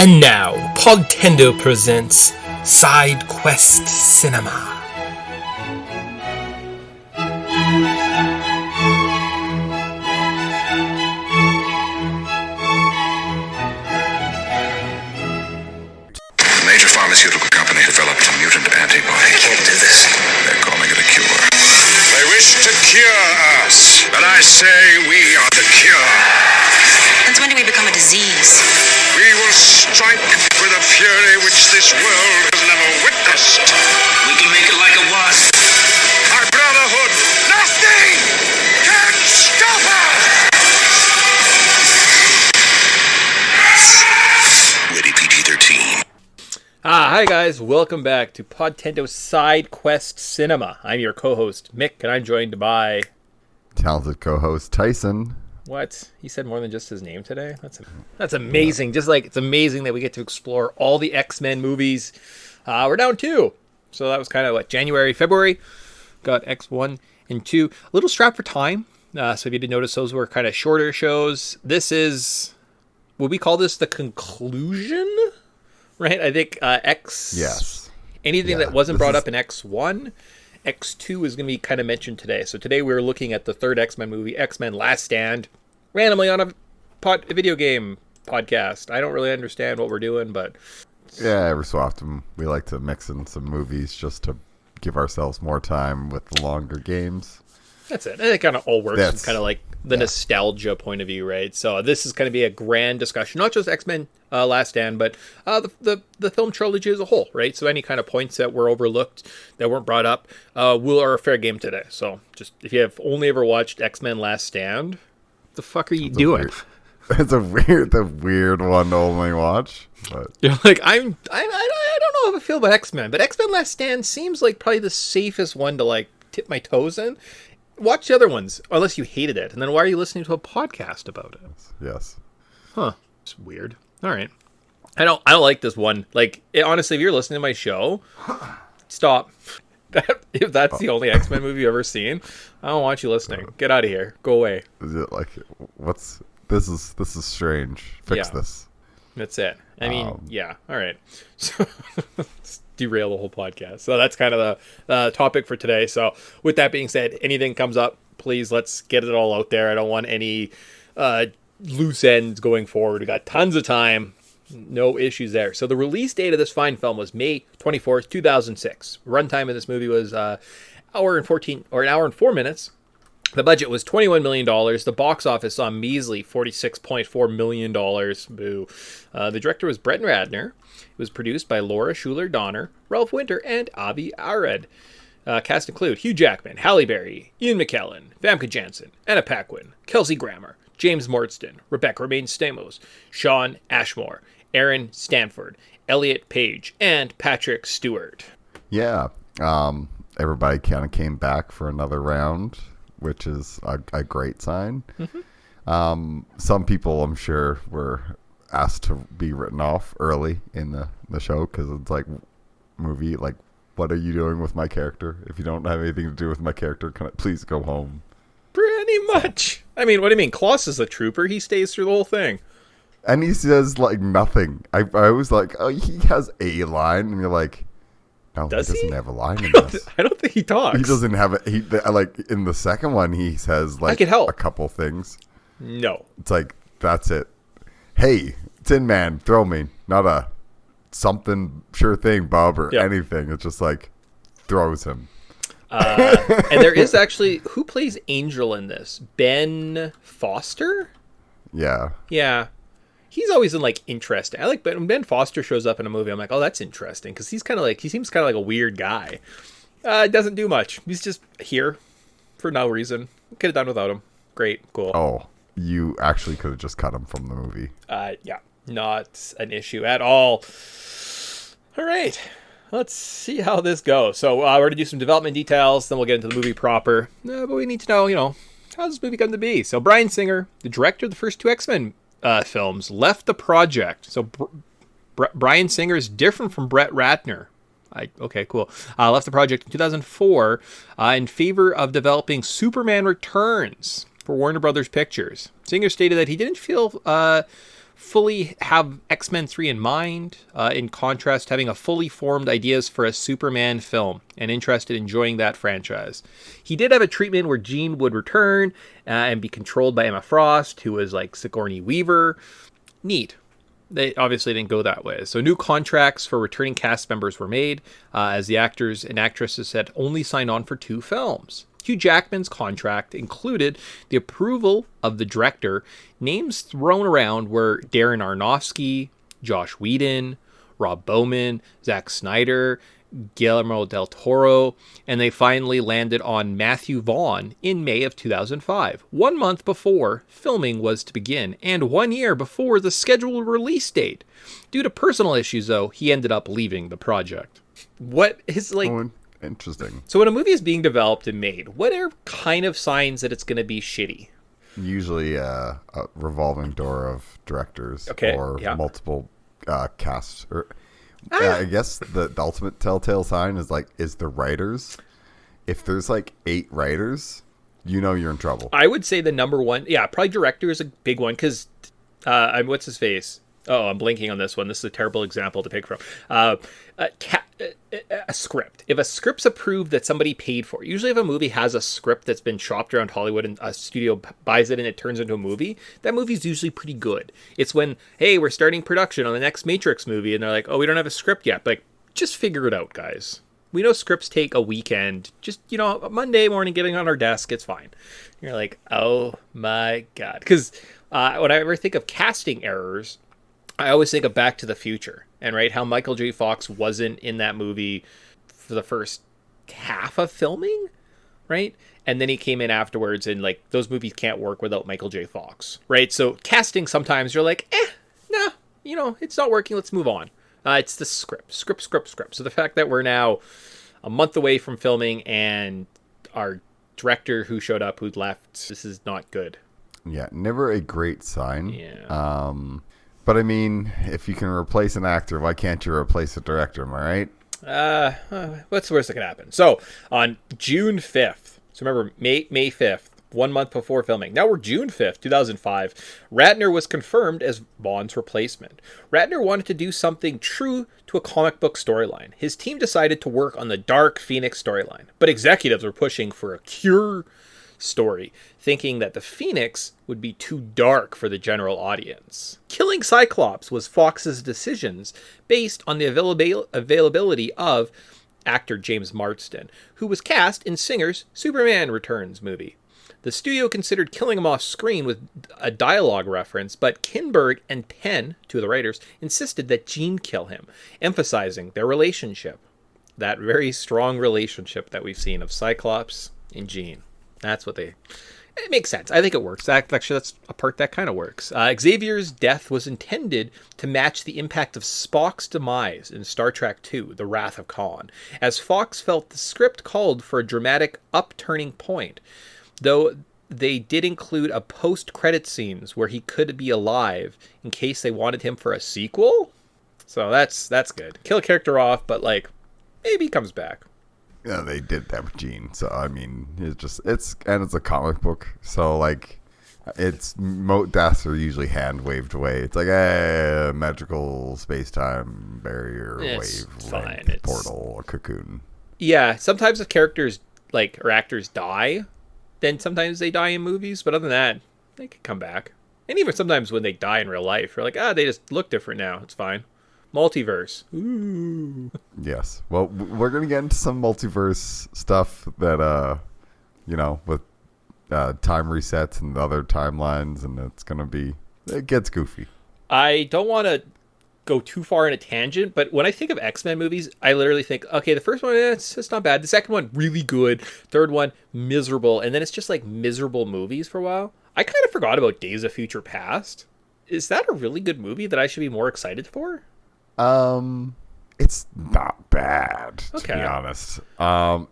And now, Podtendo presents Side Quest Cinema. Major pharmaceutical company developed a mutant antibody. I can't do this. They're calling it a cure. They wish to cure us, but I say we are the cure. Since when do we become a disease? We will strike with a fury which this world has never witnessed. We can make it like it was. Our brotherhood, nothing can stop us! Rated PG-13. Hi guys, welcome back to Podtendo Side Quest Cinema. I'm your co-host, Mick, and I'm joined by... talented co-host Tyson. What? He said more than just his name today? That's amazing. Yeah. Just like, it's amazing that we get to explore all the X-Men movies. We're down 2. So that was kind of January, February. Got X1 and 2. A little strapped for time. So if you didn't notice, those were kind of shorter shows. This is, would we call this the conclusion? Right? I think X... Yes. Anything that wasn't brought up in X1, X2 is going to be kind of mentioned today. So today we're looking at the third X-Men movie, X-Men Last Stand, randomly on a video game podcast. I don't really understand what we're doing, but... Yeah, every so often we like to mix in some movies just to give ourselves more time with the longer games. That's it. And it kind of all works from kind of like the nostalgia point of view, right? So this is going to be a grand discussion, not just X-Men Last Stand, but the film trilogy as a whole, right? So any kind of points that were overlooked, that weren't brought up, are a fair game today. So just if you have only ever watched X-Men Last Stand, what the fuck are you doing? It's a weird one to only watch. But you're like, I don't know how I feel about X-Men, but X-Men Last Stand seems like probably the safest one to like tip my toes in. Watch the other ones, unless you hated it. And then why are you listening to a podcast about it? Yes. Huh. It's weird. All right. I don't like this one. Like, honestly, if you're listening to my show, stop. If that's the only X-Men movie you've ever seen, I don't want you listening. Get out of here. Go away. Is it like, this is strange. Fix this. That's it. I mean, yeah. All right. So derail the whole podcast. So that's kind of the topic for today. So with that being said, anything comes up, please let's get it all out there. I don't want any loose ends going forward. We got tons of time. No issues there. So the release date of this fine film was May 24th, 2006. Runtime of this movie was an hour and 4 minutes. The budget was $21 million. The box office saw a measly $46.4 million. Boo. The director was Brett Ratner. It was produced by Laura Schuler Donner, Ralph Winter, and Avi Arad. Cast include Hugh Jackman, Halle Berry, Ian McKellen, Famke Janssen, Anna Paquin, Kelsey Grammer, James Marsden, Rebecca Romaine-Stamos, Sean Ashmore, Aaron Stanford, Elliot Page, and Patrick Stewart. Yeah. Everybody kind of came back for another round, which is a great sign. Mm-hmm. Some people, I'm sure, were asked to be written off early in the show because it's like, movie, like, what are you doing with my character? If you don't have anything to do with my character, please go home. Pretty much. I mean, what do you mean? Klaus is a trooper. He stays through the whole thing. And he says, like, nothing. I was like, oh, he has a line. And you're like, no, he doesn't have a line in this. I don't think he talks. He doesn't have it. Like, in the second one, he says, like, a couple things. No. It's like, that's it. Hey, Tin Man, throw me. Not a something sure thing, Bob, or anything. It's just like, throws him. And there is actually, who plays Angel in this? Ben Foster? Yeah. Yeah. He's always in, like, interesting. I like when Ben Foster shows up in a movie, I'm like, oh, that's interesting. Because he's kind of like, he seems kind of like a weird guy. Doesn't do much. He's just here for no reason. Could have done without him. Great. Cool. Oh, you actually could have just cut him from the movie. Yeah. Not an issue at all. All right. Let's see how this goes. So we're going to do some development details, then we'll get into the movie proper. But we need to know, how does this movie come to be? So Bryan Singer, the director of the first two X-Men films, left the project. So Bryan Singer is different from Brett Ratner. Okay, cool. Left the project in 2004 in favor of developing Superman Returns for Warner Brothers Pictures. Singer stated that he didn't feel fully have X-Men 3 in mind, in contrast having a fully formed ideas for a Superman film and interested in enjoying that franchise. He did have a treatment where Jean would return and be controlled by Emma Frost, who was like Sigourney Weaver. Neat. They obviously didn't go that way. So new contracts for returning cast members were made, as the actors and actresses had only signed on for 2 films. Hugh Jackman's contract included the approval of the director. Names thrown around were Darren Aronofsky, Josh Whedon, Rob Bowman, Zack Snyder, Guillermo del Toro, and they finally landed on Matthew Vaughn in May of 2005, 1 month before filming was to begin, and 1 year before the scheduled release date. Due to personal issues, though, he ended up leaving the project. What is like... Oh, interesting. So when a movie is being developed and made, what are kind of signs that it's going to be shitty? Usually a revolving door of directors or multiple casts. Or I guess the ultimate telltale sign is the writers. If there's 8 writers, you're in trouble. I would say the number one, probably director is a big one because what's his face? Oh, I'm blinking on this one. This is a terrible example to pick from. A script. If a script's approved that somebody paid for, usually if a movie has a script that's been shopped around Hollywood and a studio buys it and it turns into a movie, that movie's usually pretty good. It's when, hey, we're starting production on the next Matrix movie, and they're like, oh, we don't have a script yet. But just figure it out, guys. We know scripts take a weekend. Just, a Monday morning getting on our desk, it's fine. You're like, oh my God. Because when I ever think of casting errors, I always think of Back to the Future, and how Michael J. Fox wasn't in that movie for the first half of filming, right? And then he came in afterwards, and those movies can't work without Michael J. Fox, right? So casting, sometimes you're like, it's not working. Let's move on. It's the script. So the fact that we're now a month away from filming and our director who showed up, who'd left, this is not good. Yeah, never a great sign. Yeah. But I mean, if you can replace an actor, why can't you replace a director? Am I right? What's the worst that could happen? So on June 5th, so remember May 5th, 1 month before filming. Now we're June 5th, 2005. Ratner was confirmed as Vaughn's replacement. Ratner wanted to do something true to a comic book storyline. His team decided to work on the Dark Phoenix storyline, but executives were pushing for a Cure story, thinking that the Phoenix would be too dark for the general audience. Killing Cyclops was Fox's decisions based on the availability of actor James Marsden, who was cast in Singer's Superman Returns movie. The studio considered killing him off screen with a dialogue reference, but Kinberg and Penn, 2 of the writers, insisted that Jean kill him, emphasizing their relationship. That very strong relationship that we've seen of Cyclops and Jean. That's what it makes sense. I think it works. Actually, that's a part that kind of works. Xavier's death was intended to match the impact of Spock's demise in Star Trek II, The Wrath of Khan, as Fox felt the script called for a dramatic upturning point, though they did include a post-credit scenes where he could be alive in case they wanted him for a sequel. So that's good. Kill a character off, but maybe he comes back. Yeah, they did that with Jean. So I mean, it's a comic book. So deaths are usually hand waved away. It's magical space time barrier It's wave, fine. Portal, a cocoon. Yeah, sometimes if characters or actors die, then sometimes they die in movies. But other than that, they can come back. And even sometimes when they die in real life, you're like, they just look different now. It's fine. Multiverse. Ooh. Yes. Well, we're going to get into some multiverse stuff that, with time resets and other timelines, and it gets goofy. I don't want to go too far in a tangent, but when I think of X-Men movies, I literally think, okay, the first one, it's not bad. The second one, really good. Third one, miserable. And then it's just miserable movies for a while. I kind of forgot about Days of Future Past. Is that a really good movie that I should be more excited for? It's not bad, to Okay. be honest. I'm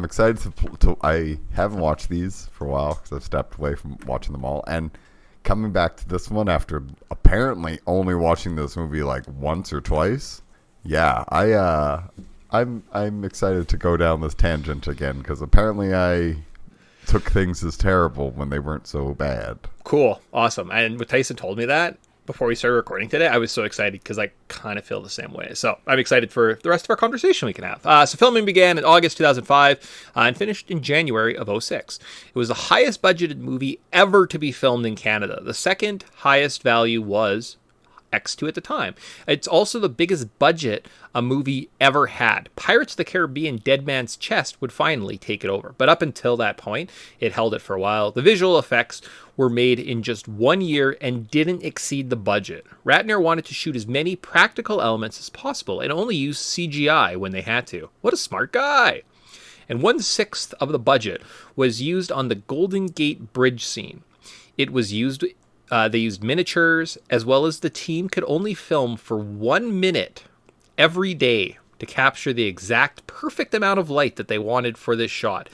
excited to I haven't watched these for a while because I've stepped away from watching them all, and coming back to this one after apparently only watching this movie once or twice. Yeah, I'm excited to go down this tangent again because apparently took things as terrible when they weren't so bad. Cool. Awesome. And when Tyson told me that before we started recording today, I was so excited because I kind of feel the same way. So I'm excited for the rest of our conversation we can have. So filming began in August 2005 and finished in January of 2006. It was the highest budgeted movie ever to be filmed in Canada. The second highest value was X2 at the time. It's also the biggest budget a movie ever had. Pirates of the Caribbean Dead Man's Chest would finally take it over. But up until that point, it held it for a while. The visual effects were made in just 1 year and didn't exceed the budget. Ratner wanted to shoot as many practical elements as possible and only use CGI when they had to. What a smart guy! And 1/6 of the budget was used on the Golden Gate Bridge scene. It was used they used miniatures, as well as the team could only film for 1 minute every day to capture the exact perfect amount of light that they wanted for this shot.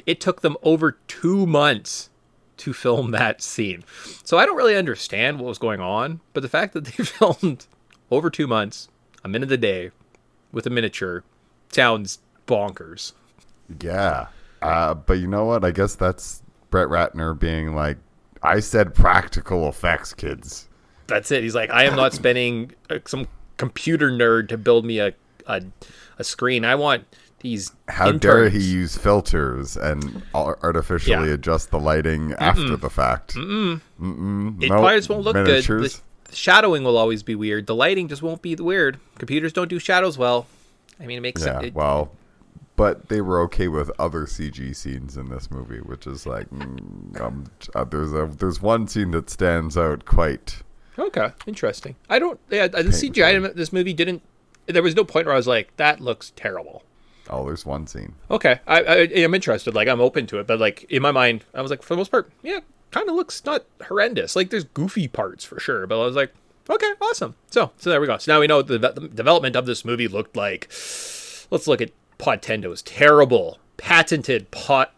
It took them over 2 months to film that scene. So I don't really understand what was going on, but the fact that they filmed over 2 months, a minute a day, with a miniature, sounds bonkers. Yeah. But you know what? I guess that's Brett Ratner being like, I said practical effects, kids. That's it. He's like, I am not spending some computer nerd to build me a screen. I want these How interns. dare he use filters and artificially adjust the lighting after the fact. It Nope. probably just won't look Miniatures. good. The shadowing will always be weird. The lighting just won't be weird. Computers don't do shadows well. I mean, it makes Yeah, sense. well, but they were okay with other CG scenes in this movie, which is like, there's one scene that stands out quite. Okay, interesting. I don't. Yeah, the CGI in this movie didn't. There was no point where I was like, that looks terrible. Oh, there's one scene. Okay, I am interested. Like, I'm open to it, but like in my mind, I was like, for the most part, yeah, kind of looks not horrendous. Like, there's goofy parts for sure, but I was like, okay, awesome. So there we go. So now we know what the development of this movie looked like. Let's look at Podtendo's terrible, patented plot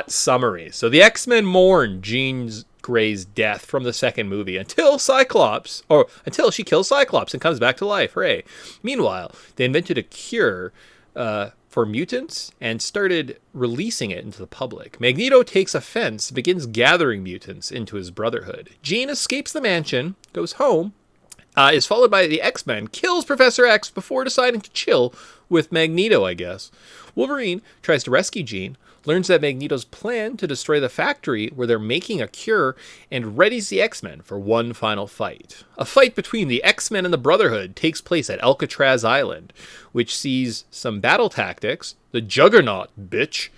summary. So the X-Men mourn Jean Grey's death from the second movie until she kills Cyclops and comes back to life. Hooray. Meanwhile, they invented a cure for mutants and started releasing it into the public. Magneto takes offense, begins gathering mutants into his brotherhood. Jean escapes the mansion, goes home, is followed by the X-Men, kills Professor X before deciding to chill with Magneto, I guess. Wolverine tries to rescue Jean, learns that Magneto's plan to destroy the factory where they're making a cure, and readies the X-Men for one final fight. A fight between the X-Men and the Brotherhood takes place at Alcatraz Island, which sees some battle tactics, the Juggernaut, bitch,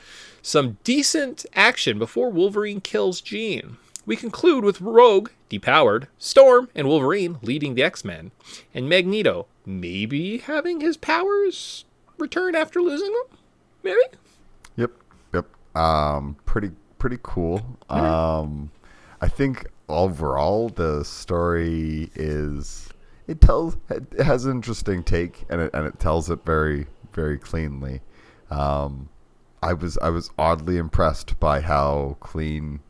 some decent action before Wolverine kills Jean. We conclude with Rogue, depowered, Storm and Wolverine leading the X-Men, and Magneto maybe having his powers return after losing them? Maybe? Yep. Pretty cool. I think overall the story it has an interesting take, and it tells it very, very cleanly. I was oddly impressed by how clean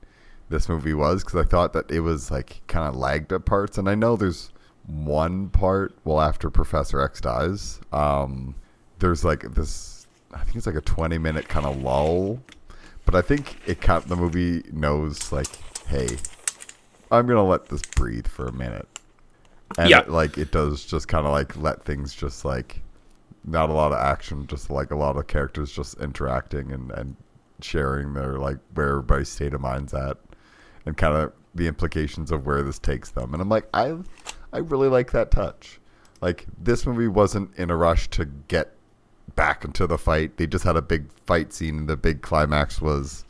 this movie was, because I thought that it was like kind of lagged at parts, and I know there's one part after Professor X dies, there's like this, I think it's like a 20-minute kind of lull, but I think the movie knows like, hey, I'm gonna let this breathe for a minute, and it does just kind of like let things just like, not a lot of action, just like a lot of characters just interacting and sharing their like where everybody's state of mind's at, and kind of the implications of where this takes them. And I'm like, I really like that touch. Like, this movie wasn't in a rush to get back into the fight. They just had a big fight scene, and the big climax was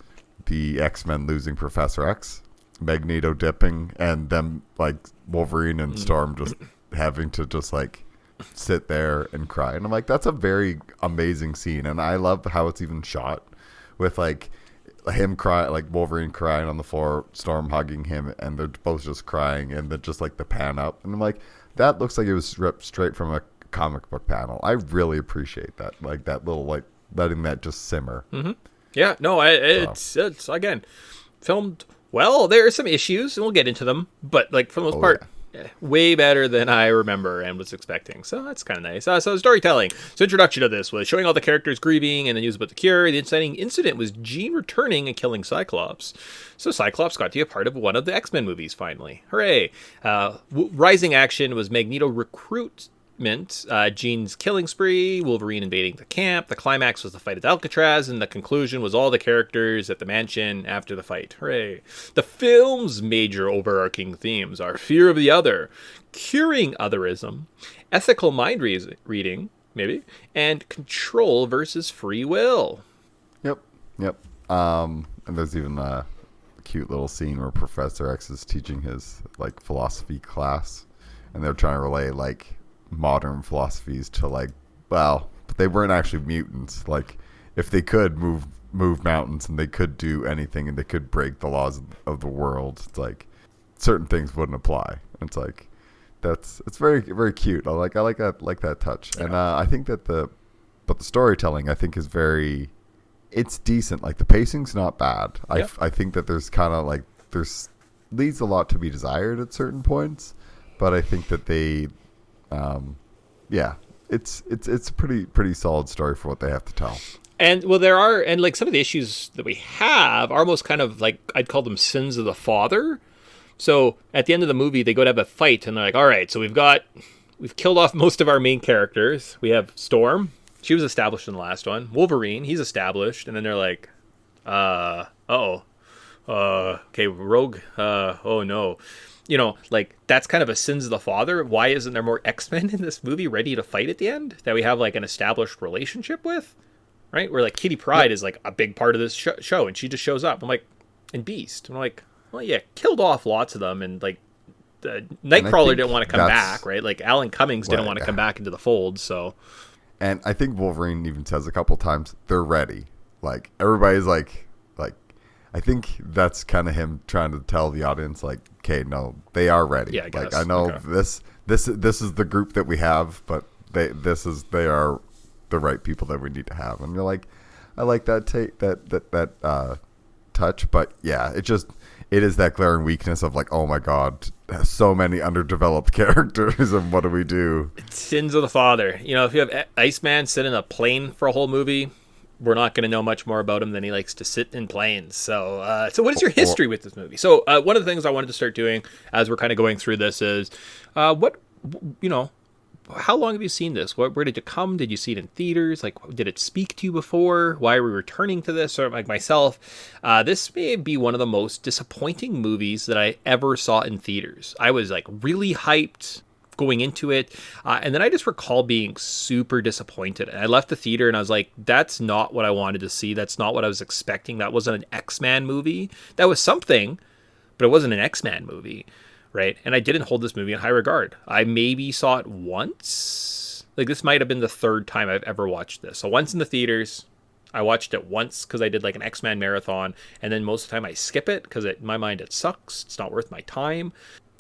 the X-Men losing Professor X, Magneto dipping, and them like Wolverine and Storm just having to just like sit there and cry. And I'm like, that's a very amazing scene, and I love how it's even shot with like him cry, like Wolverine crying on the floor, Storm hugging him, and they're both just crying, and then just like the pan up, and I'm like, that looks like it was ripped straight from a comic book panel. I really appreciate that, like that little like letting that just simmer. Yeah, no, it's again filmed well. There are some issues, and we'll get into them, but like for the most part, way better than I remember and was expecting. So that's kind of nice. So storytelling. So introduction of this was showing all the characters grieving and the news about the cure. The inciting incident was Jean returning and killing Cyclops. So Cyclops got to be a part of one of the X-Men movies finally. Hooray. Rising action was Magneto recruitment, Jean's killing spree, Wolverine invading the camp. The climax was the fight at Alcatraz, and the conclusion was all the characters at the mansion after the fight. Hooray. The film's major overarching themes are fear of the other, curing otherism, ethical mind reading, maybe, and control versus free will. Yep. And there's even a cute little scene where Professor X is teaching his like philosophy class, and they're trying to relay like modern philosophies to like, well, but they weren't actually mutants. Like, if they could move mountains and they could do anything and they could break the laws of the world, it's like certain things wouldn't apply. It's like it's very, very cute. I like that touch. Yeah. And I think that the storytelling I think is very, it's decent. Like the pacing's not bad. Yep. I think that there's kind of like leaves a lot to be desired at certain points, but I think that they it's a pretty solid story for what they have to tell. And well, there are, and like some of the issues that we have are almost kind of like, I'd call them sins of the father. So at the end of the movie, they go to have a fight, and they're like, all right, so we've killed off most of our main characters. We have Storm. She was established in the last one. Wolverine, he's established. And then they're like, okay, Rogue, oh no. You know, like, that's kind of a sins of the father. Why isn't there more X-Men in this movie ready to fight at the end that we have, like, an established relationship with? Right? Where, like, Kitty Pryde is, like, a big part of this show, and she just shows up. I'm like, and Beast. I'm like, well, yeah, killed off lots of them, and, like, Nightcrawler didn't want to come back, right? Like, Alan Cummings didn't want to come back into the fold, so. And I think Wolverine even says a couple times, they're ready. Like, everybody's like, I think that's kind of him trying to tell the audience, like, okay, no, they are ready. Yeah, I guess. Like, I know this is the group that we have, but they are the right people that we need to have. And you're like, I like that touch, but yeah, it is that glaring weakness of like, oh my god, so many underdeveloped characters, and what do we do? It's sins of the father. You know, if you have Iceman sit in a plane for a whole movie, we're not going to know much more about him than he likes to sit in planes. So what is your history with this movie? So one of the things I wanted to start doing as we're kind of going through this is, how long have you seen this? Where did it come? Did you see it in theaters? Like, did it speak to you before? Why are we returning to this? Or like myself, this may be one of the most disappointing movies that I ever saw in theaters. I was like really hyped going into it, and then I just recall being super disappointed. And I left the theater and I was like, that's not what I wanted to see. That's not what I was expecting. That wasn't an X-Men movie. That was something, but it wasn't an X-Men movie, right? And I didn't hold this movie in high regard. I maybe saw it once. Like, this might have been the third time I've ever watched this. So once in the theaters, I watched it once because I did like an X-Men marathon, and then most of the time I skip it because in my mind it sucks. It's not worth my time.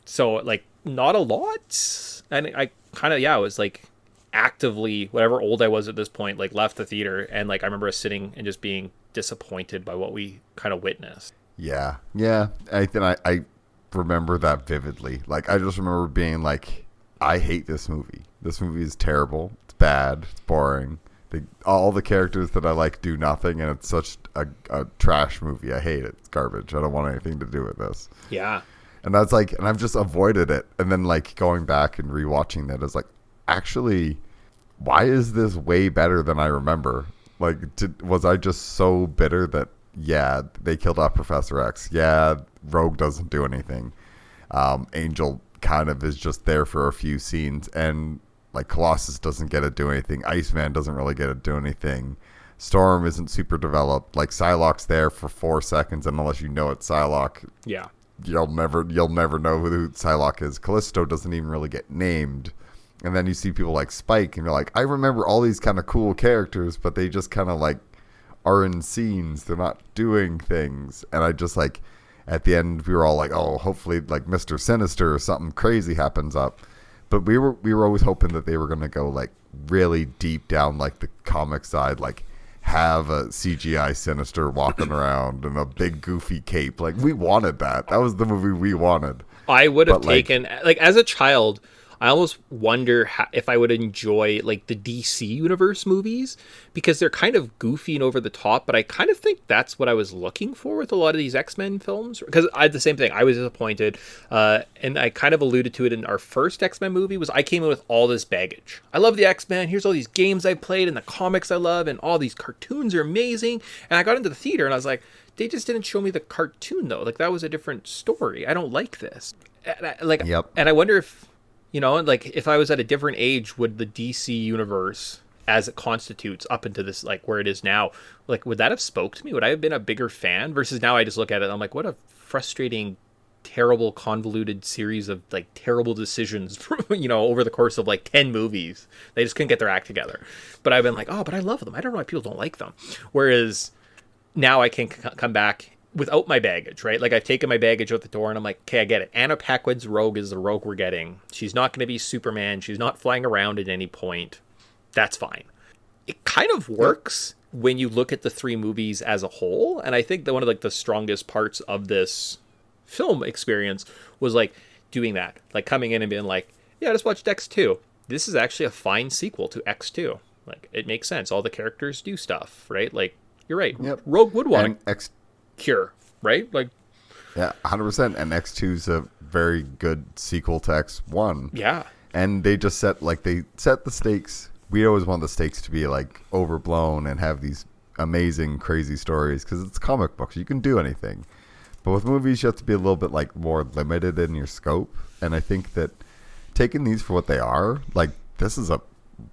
So like, not a lot. And I kind of, was like actively, whatever old I was at this point, like left the theater, and like I remember us sitting and just being disappointed by what we kind of witnessed. Yeah. I remember that vividly. Like, I just remember being like, I hate this movie. This movie is terrible. It's bad. It's boring. All the characters that I like do nothing, and it's such a trash movie. I hate it. It's garbage. I don't want anything to do with this. Yeah. And that's like, and I've just avoided it. And then like going back and rewatching that is like, actually, why is this way better than I remember? Like, was I just so bitter that, yeah, they killed off Professor X. Yeah, Rogue doesn't do anything. Angel kind of is just there for a few scenes. And like Colossus doesn't get to do anything. Iceman doesn't really get to do anything. Storm isn't super developed. Like, Psylocke's there for 4 seconds, and unless you know it's Psylocke, yeah, you'll never know who Psylocke is. Callisto doesn't even really get named. And then you see people like Spike, and you're like, I remember all these kind of cool characters, but they just kind of like are in scenes. They're not doing things. And I just like, at the end, we were all like, oh, hopefully like Mr. Sinister or something crazy happens up. But we were always hoping that they were going to go like really deep down, like the comic side, like have a CGI Sinister walking around and a big goofy cape. Like, we wanted that. That was the movie we wanted. I would have But, like, taken, like, as a child, I almost wonder if I would enjoy, like, the DC Universe movies, because they're kind of goofy and over the top, but I kind of think that's what I was looking for with a lot of these X-Men films, because I had the same thing. I was disappointed, and I kind of alluded to it in our first X-Men movie, was I came in with all this baggage. I love the X-Men, here's all these games I played, and the comics I love, and all these cartoons are amazing, and I got into the theater, and I was like, they just didn't show me the cartoon, though. Like, that was a different story. I don't like this. Yep. And I wonder if, like, if I was at a different age, would the DC universe, as it constitutes up into this, like, where it is now, like, would that have spoke to me? Would I have been a bigger fan? Versus now I just look at it and I'm like, what a frustrating, terrible, convoluted series of, like, terrible decisions, over the course of, like, 10 movies. They just couldn't get their act together. But I've been like, oh, but I love them. I don't know why people don't like them. Whereas now I can come back without my baggage, right? Like, I've taken my baggage out the door and I'm like, okay, I get it. Anna Paquin's Rogue is the Rogue we're getting. She's not going to be Superman. She's not flying around at any point. That's fine. It kind of works when you look at the three movies as a whole. And I think that one of, like, the strongest parts of this film experience was, like, doing that. Like, coming in and being like, yeah, I just watched X2. This is actually a fine sequel to X2. Like, it makes sense. All the characters do stuff, right? Like, you're right. Yep. Rogue would want And Cure, right? Like, yeah, 100%. And X2 is a very good sequel to X1. yeah, And they just set the stakes. We always want the stakes to be, like, overblown and have these amazing, crazy stories, because it's comic books. You can do anything. But with movies, you have to be a little bit, like, more limited in your scope. And I think that taking these for what they are, like, this is a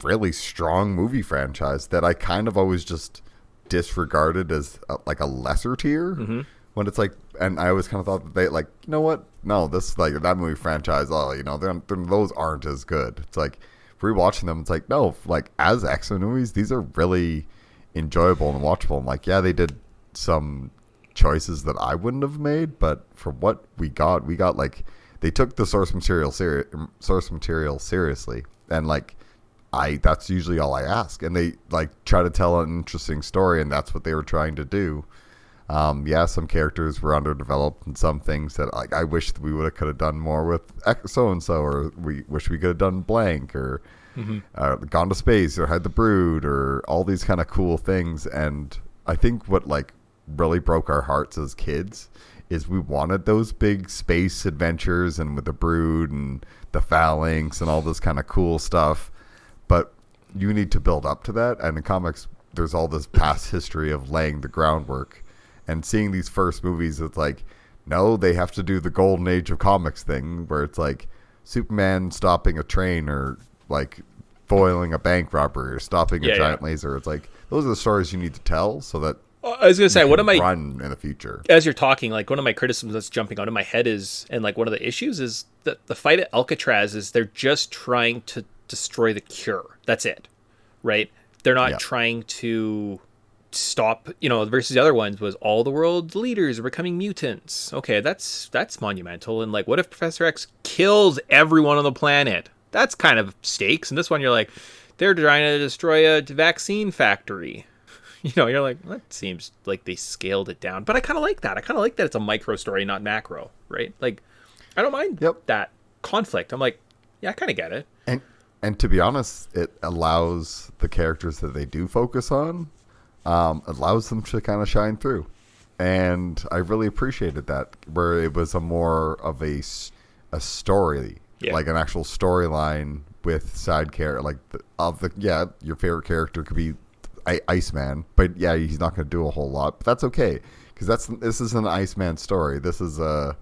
really strong movie franchise that I kind of always just disregarded as like a lesser tier, when it's like, and I always kind of thought that they, like, you know what, no, this, like, that movie franchise, those aren't as good. It's like rewatching them, it's like, no, like, as X-Men movies, these are really enjoyable and watchable. And, like, yeah, they did some choices that I wouldn't have made, but for what we got, like, they took the source material seriously, and, like, that's usually all I ask. And they, like, try to tell an interesting story, and that's what they were trying to do. Yeah, some characters were underdeveloped, and some things that, like, I wish we could have done more with so-and-so, or we wish we could have done blank, or gone to space, or had the Brood, or all these kind of cool things. And I think what, like, really broke our hearts as kids is we wanted those big space adventures, and with the Brood and the Phalanx and all this kind of cool stuff. But you need to build up to that. And in comics, there's all this past history of laying the groundwork. And seeing these first movies, it's like, no, they have to do the golden age of comics thing, where it's like Superman stopping a train, or, like, foiling a bank robbery, or stopping a giant laser. It's like, those are the stories you need to tell, so that I was gonna say, one of my run in the future. As you're talking, like, one of my criticisms that's jumping out of my head is, and, like, one of the issues is that the fight at Alcatraz is they're just trying to destroy the Cure. That's it, right? They're not trying to stop, versus the other ones was all the world's leaders are becoming mutants. Okay, that's monumental. And, like, what if Professor X kills everyone on the planet? That's kind of stakes. And this one, you're like, they're trying to destroy a vaccine factory. You're like, that seems like they scaled it down. But I kind of like that. I kind of like that it's a micro story, not macro, right? Like, I don't mind that conflict. I'm like, yeah, I kind of get it. And to be honest, it allows the characters that they do focus on, allows them to kind of shine through. And I really appreciated that, where it was a more of a story, like an actual storyline with side character, like your favorite character could be Iceman, but yeah, he's not going to do a whole lot, but that's okay, because this is an Iceman story. This is a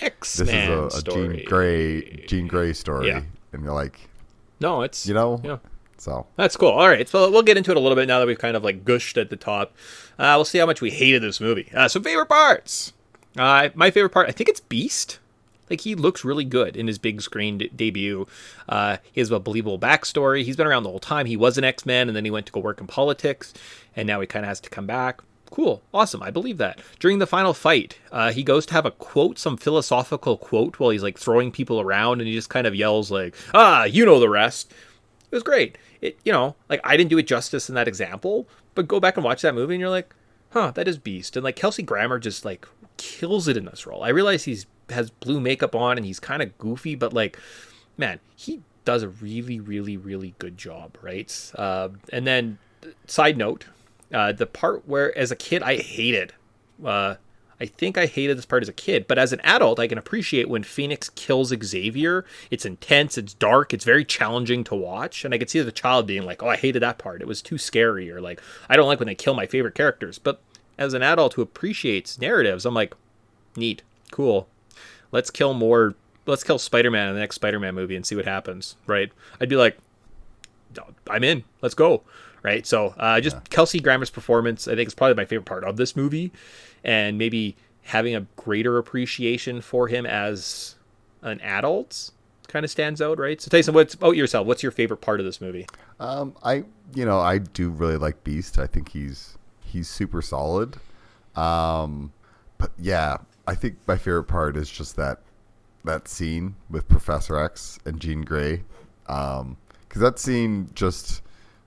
X-Man story. Jean Grey story, and you're like, no, it's so that's cool. All right, so we'll get into it a little bit now that we've kind of, like, gushed at the top. We'll see how much we hated this movie. So favorite parts. My favorite part, I think it's Beast. Like, he looks really good in his big screen debut. He has a believable backstory. He's been around the whole time. He was an X-Men, and then he went to go work in politics, and now he kind of has to come back. Cool. Awesome. I believe that. During the final fight, he goes to have a quote, some philosophical quote, while he's, like, throwing people around, and he just kind of yells, like, you know the rest. It was great. It, like, I didn't do it justice in that example, but go back and watch that movie, and you're like, that is Beast. And, like, Kelsey Grammer just, like, kills it in this role. I realize he's has blue makeup on and he's kind of goofy, but like, man, he does a really, really, really good job, right? And then, side note, the part where as a kid I hated, I think I hated this part as a kid, but as an adult, I can appreciate when Phoenix kills Xavier. It's intense, it's dark, it's very challenging to watch, and I could see the child being like, "Oh, I hated that part. It was too scary," or like, "I don't like when they kill my favorite characters." But as an adult who appreciates narratives, I'm like, "Neat, cool. Let's kill more. Let's kill Spider-Man in the next Spider-Man movie and see what happens." Right? I'd be like, "I'm in. Let's go." Right? So just Kelsey Grammer's performance, I think, is probably my favorite part of this movie. And maybe having a greater appreciation for him as an adult kind of stands out, right? So Tyson, what's about yourself? What's your favorite part of this movie? I do really like Beast. I think he's super solid. But yeah, I think my favorite part is just that scene with Professor X and Jean Grey. Because that scene just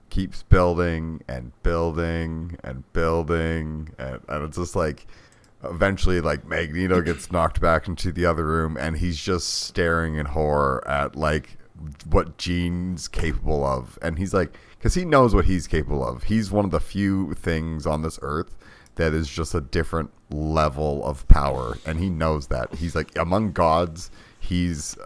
keeps building and building and building, and it's just like eventually like Magneto gets knocked back into the other room and he's just staring in horror at like what Jean's capable of, and he's like, because he knows what he's capable of. He's one of the few things on this earth that is just a different level of power, and he knows that. He's like, among gods, he's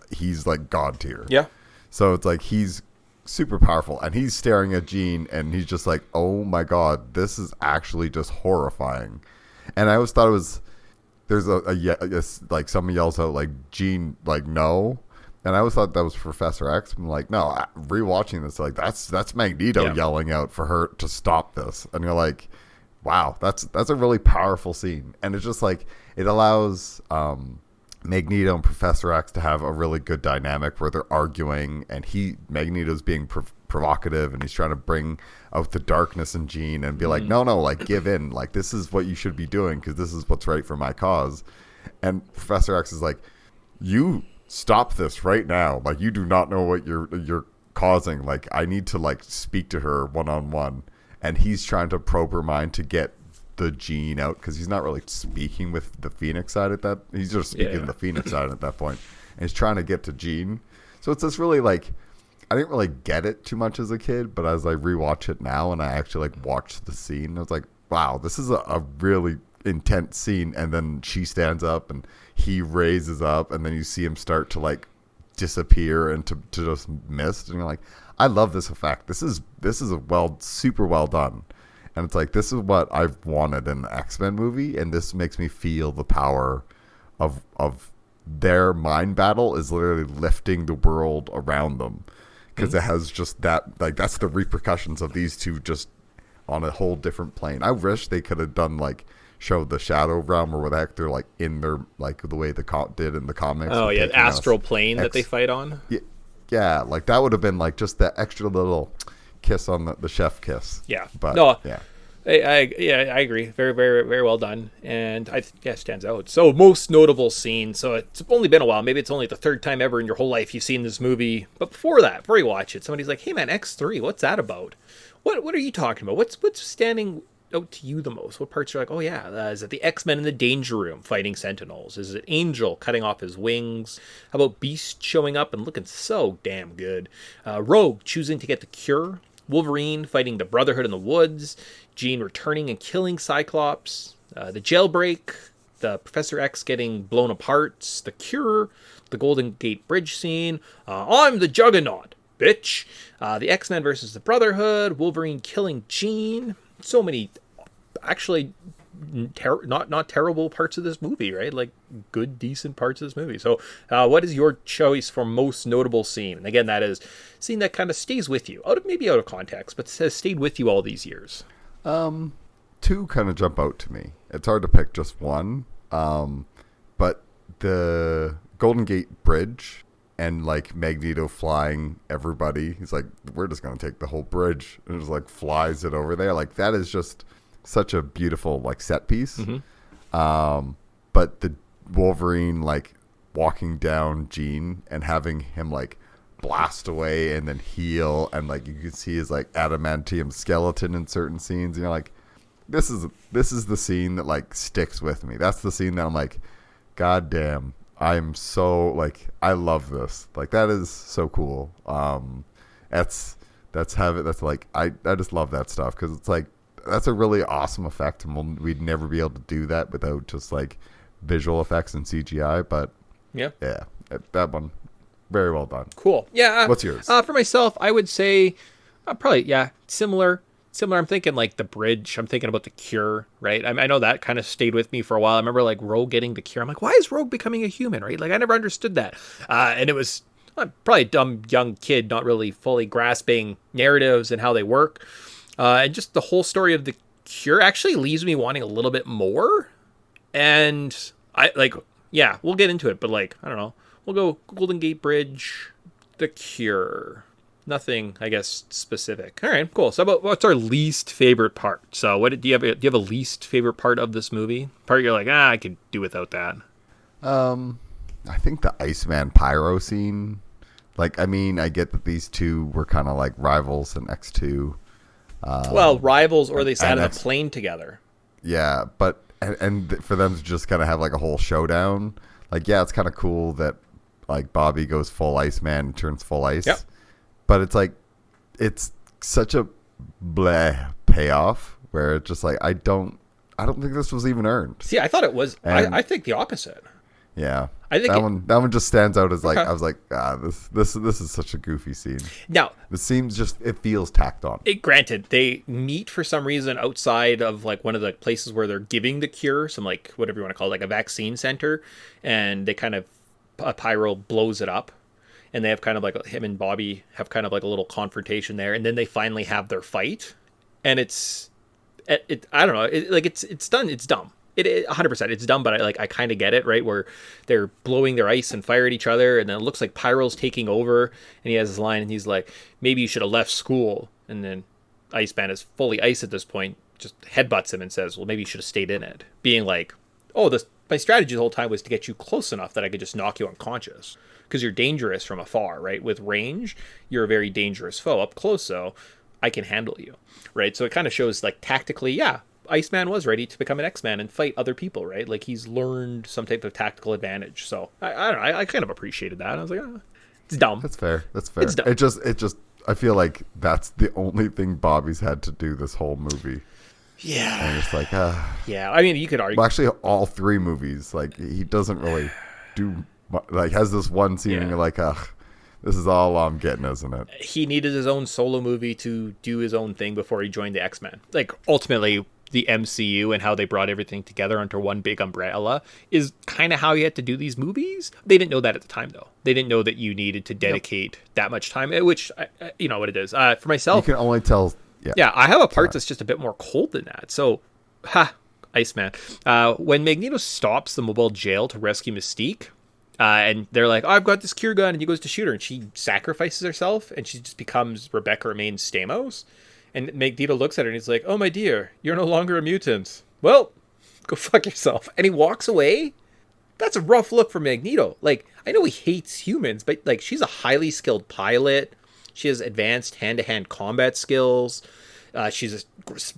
like god tier. Yeah. So it's like he's super powerful, and he's staring at Jean and he's just like, oh my god, this is actually just horrifying. And I always thought it was, there's like someone yells out like, Jean, like, no, and I always thought that was Professor X. I'm like, no, rewatching this, like that's Magneto yelling out for her to stop this, and you're like, wow, that's a really powerful scene. And it's just like, it allows Magneto and Professor X to have a really good dynamic where they're arguing, and Magneto's being provocative, and he's trying to bring out the darkness in Jean and be like, no, like, give in, like, this is what you should be doing because this is what's right for my cause. And Professor X is like, you stop this right now, like, you do not know what you're causing, like, I need to like speak to her one-on-one. And he's trying to probe her mind to get the Jean out, because he's not really speaking with the Phoenix side at that. He's just speaking to the Phoenix side at that point, and he's trying to get to Jean. So it's this really like, I didn't really get it too much as a kid, but as I rewatch it now and I actually like watch the scene, I was like, wow, this is a really intense scene. And then she stands up and he raises up, and then you see him start to like disappear and to just mist, and you're like, I love this effect. This is super well done. And it's like, this is what I've wanted in the X-Men movie, and this makes me feel the power of their mind battle is literally lifting the world around them, because it has just that, like, that's the repercussions of these two just on a whole different plane. I wish they could have done like show the Shadow Realm, or what the heck they're like in their, like the way the did in the comics. Oh yeah, astral plane that they fight on. Yeah, like that would have been like just that extra little kiss on the chef kiss. Yeah, but no, yeah. I agree. Very, very, very well done, and it stands out. So, most notable scene. So it's only been a while. Maybe it's only the third time ever in your whole life you've seen this movie. But before you watch it, somebody's like, "Hey, man, X3, what's that about? What are you talking about? What's standing out to you the most? What parts are like, oh yeah, is it the X-Men in the Danger Room fighting Sentinels? Is it Angel cutting off his wings? How about Beast showing up and looking so damn good? Rogue choosing to get the cure. Wolverine fighting the Brotherhood in the woods, Jean returning and killing Cyclops, the jailbreak, the Professor X getting blown apart, the cure, the Golden Gate Bridge scene, I'm the Juggernaut, bitch, the X-Men versus the Brotherhood, Wolverine killing Jean. So many, actually, not terrible parts of this movie, right? Like good, decent parts of this movie. So what is your choice for most notable scene? And again, that is scene that kind of stays with you, out of context, but has stayed with you all these years. Two kind of jump out to me. It's hard to pick just one. But the Golden Gate Bridge and like Magneto flying everybody, he's like, we're just gonna take the whole bridge, and just like flies it over there. Like that is just such a beautiful like set piece. But the Wolverine like walking down Jean and having him like blast away and then heal, and like you can see his like adamantium skeleton in certain scenes, and you're like, this is the scene that like sticks with me. That's the scene that I'm like, god damn, I'm so like, I love this. Like, that is so cool. That's like, I just love that stuff, because it's like, that's a really awesome effect, and we'd never be able to do that without just like visual effects and CGI. But yeah, that one, very well done. Cool. Yeah. What's yours? For myself, I would say probably, similar. I'm thinking like the bridge. I'm thinking about the cure, right? I know that kind of stayed with me for a while. I remember like Rogue getting the cure. I'm like, why is Rogue becoming a human, right? Like, I never understood that. And it was probably a dumb young kid, not really fully grasping narratives and how they work. And just the whole story of the cure actually leaves me wanting a little bit more. And I like, we'll get into it, but like, I don't know. We'll go Golden Gate Bridge, the cure. Nothing, I guess, specific. All right, cool. So, what's our least favorite part? So, do you have a least favorite part of this movie? Part you're like, I could do without that. I think the Iceman Pyro scene. Like, I mean, I get that these two were kind of like rivals in X2. Rivals, or they sat on a plane together. Yeah, but and for them to just kind of have like a whole showdown. Like, yeah, it's kind of cool that like Bobby goes full Iceman and turns full ice. Yep. But it's like, it's such a bleh payoff where it's just like, I don't think this was even earned. See, I thought it was. I think the opposite. Yeah, I think that one just stands out as like, okay. I was like, this is such a goofy scene. Now the scene's just, it feels tacked on. Granted, they meet for some reason outside of like one of the places where they're giving the cure, some like whatever you want to call it, like a vaccine center, and they kind of Pyro blows it up. And they have kind of like, him and Bobby have kind of like a little confrontation there. And then they finally have their fight. And I don't know. It's done. It's dumb. It 100%. It's dumb, but I kind of get it, right? Where they're blowing their ice and fire at each other. And then it looks like Pyro's taking over. And he has his line and he's like, maybe you should have left school. And then Iceman is fully ice at this point, just headbutts him and says, well, maybe you should have stayed in it. Being like, my strategy the whole time was to get you close enough that I could just knock you unconscious. Because you're dangerous from afar, right? With range, you're a very dangerous foe. Up close, though, I can handle you, right? So it kind of shows, like, tactically, Iceman was ready to become an X-Man and fight other people, right? Like, he's learned some type of tactical advantage. So I don't know. I kind of appreciated that. I was like, it's dumb. That's fair. It's dumb. It just. I feel like that's the only thing Bobby's had to do this whole movie. Yeah. And it's like, yeah. I mean, you could argue. Well, actually, all three movies, like, he doesn't really do. Like, has this one scene and you're like, this is all I'm getting, isn't it? He needed his own solo movie to do his own thing before he joined the X-Men. Like, ultimately, the MCU and how they brought everything together under one big umbrella is kind of how you had to do these movies. They didn't know that at the time, though. They didn't know that you needed to dedicate that much time, which, you know what it is. For myself... You can only tell... Yeah, I have a part that's just a bit more cold than that. So, Iceman. When Magneto stops the mobile jail to rescue Mystique... and they're like, I've got this cure gun, and he goes to shoot her, and she sacrifices herself, and she just becomes Rebecca Romaine Stamos. And Magneto looks at her, and he's like, oh, my dear, you're no longer a mutant. Well, go fuck yourself. And he walks away. That's a rough look for Magneto. Like, I know he hates humans, but, like, she's a highly skilled pilot. She has advanced hand-to-hand combat skills. She's a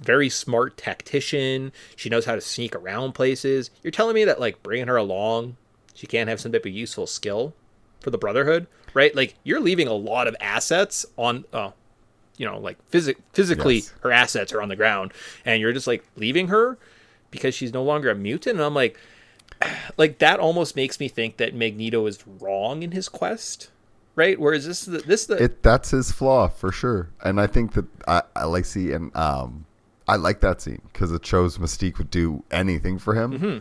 very smart tactician. She knows how to sneak around places. You're telling me that, like, bringing her along... she can't have some type of useful skill for the Brotherhood, right? Like, you're leaving a lot of assets on, like physically, yes. Her assets are on the ground, and you're just like leaving her because she's no longer a mutant. And I'm like that almost makes me think that Magneto is wrong in his quest, right? Whereas that's his flaw for sure. And I think that I like I like that scene because it shows Mystique would do anything for him. Mm-hmm.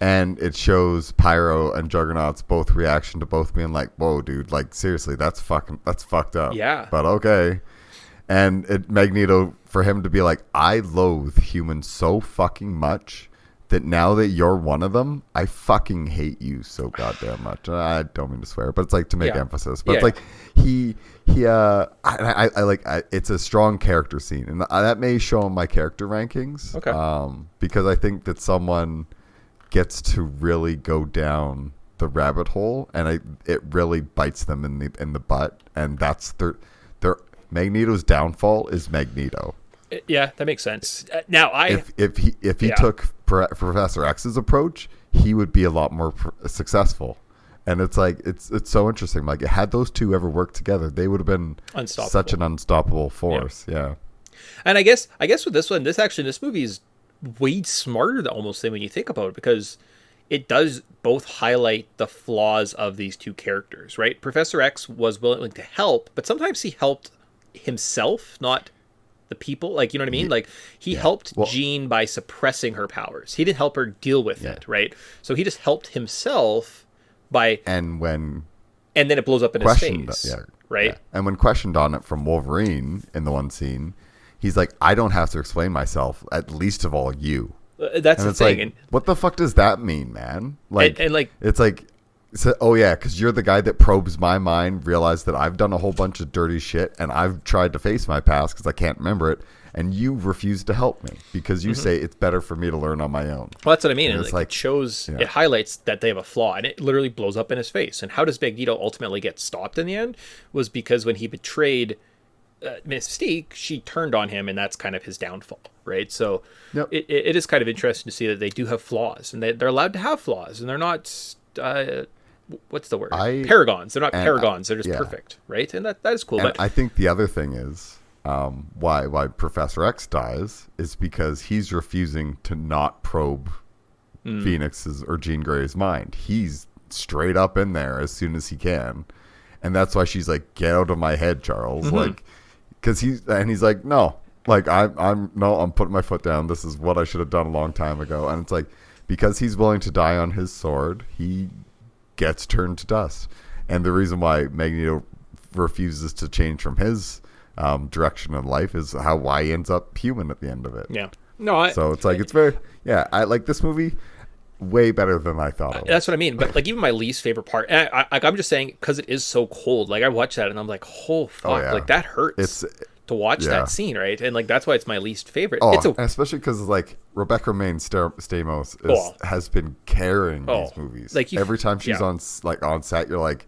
And it shows Pyro and Juggernaut's both reaction to both being like, whoa, dude, like, seriously, that's fucked up. Yeah. But okay. And Magneto, for him to be like, I loathe humans so fucking much that now that you're one of them, I fucking hate you so goddamn much. I don't mean to swear, but it's like to make emphasis. But it's like, it's a strong character scene. And that may show in my character rankings. Okay. Because I think that someone... gets to really go down the rabbit hole, and it really bites them in the butt, and that's their Magneto's downfall is Magneto. Yeah, that makes sense. Now, if he took Professor X's approach, he would be a lot more successful. And it's like it's so interesting. Like, had those two ever worked together, they would have been Unstoppable. such an unstoppable force. Yeah. And I guess with this one, this movie is way smarter than almost than when you think about it, because it does both highlight the flaws of these two characters, right? Professor X was willing to help, but sometimes he helped himself, not the people. Like, you know what I mean? Like, he helped Jean by suppressing her powers. He didn't help her deal with it, right? So he just helped himself by... And then it blows up in his face, right? Yeah. And when questioned on it from Wolverine in the one scene, he's like, I don't have to explain myself, at least of all you. That's the thing. Like, what the fuck does that mean, man? Like, and like, it's like, oh yeah, because you're the guy that probes my mind, realized that I've done a whole bunch of dirty shit, and I've tried to face my past because I can't remember it, and you refuse to help me because you say it's better for me to learn on my own. Well, that's what I mean. And it's like, it shows, it highlights that they have a flaw, and it literally blows up in his face. And how does Magneto ultimately get stopped in the end? Was because when he betrayed Mystique, she turned on him, and that's kind of his downfall, right? So it is kind of interesting to see that they do have flaws, and they're allowed to have flaws, and they're not what's the word, paragons. They're not paragons, they're just perfect, right? And that is cool. But I think the other thing is why Professor X dies is because he's refusing to not probe Phoenix's or Jean Grey's mind. He's straight up in there as soon as he can, and that's why she's like, get out of my head, Charles. Like, because he's like, no, like I'm putting my foot down. This is what I should have done a long time ago. And it's like, because he's willing to die on his sword, he gets turned to dust. And the reason why Magneto refuses to change from his direction in life is why he ends up human at the end of it. Yeah. No. So it's like, it's very, I like this movie way better than I thought it was. That's what I mean. But like, even my least favorite part, and I'm just saying, because it is so cold. Like, I watched that and I'm like, oh fuck, like that hurts to watch that scene, right? And like, that's why it's my least favorite. Especially because like Rebecca Romaine Stamos has been carrying these movies. Like, every time she's on set, you're like,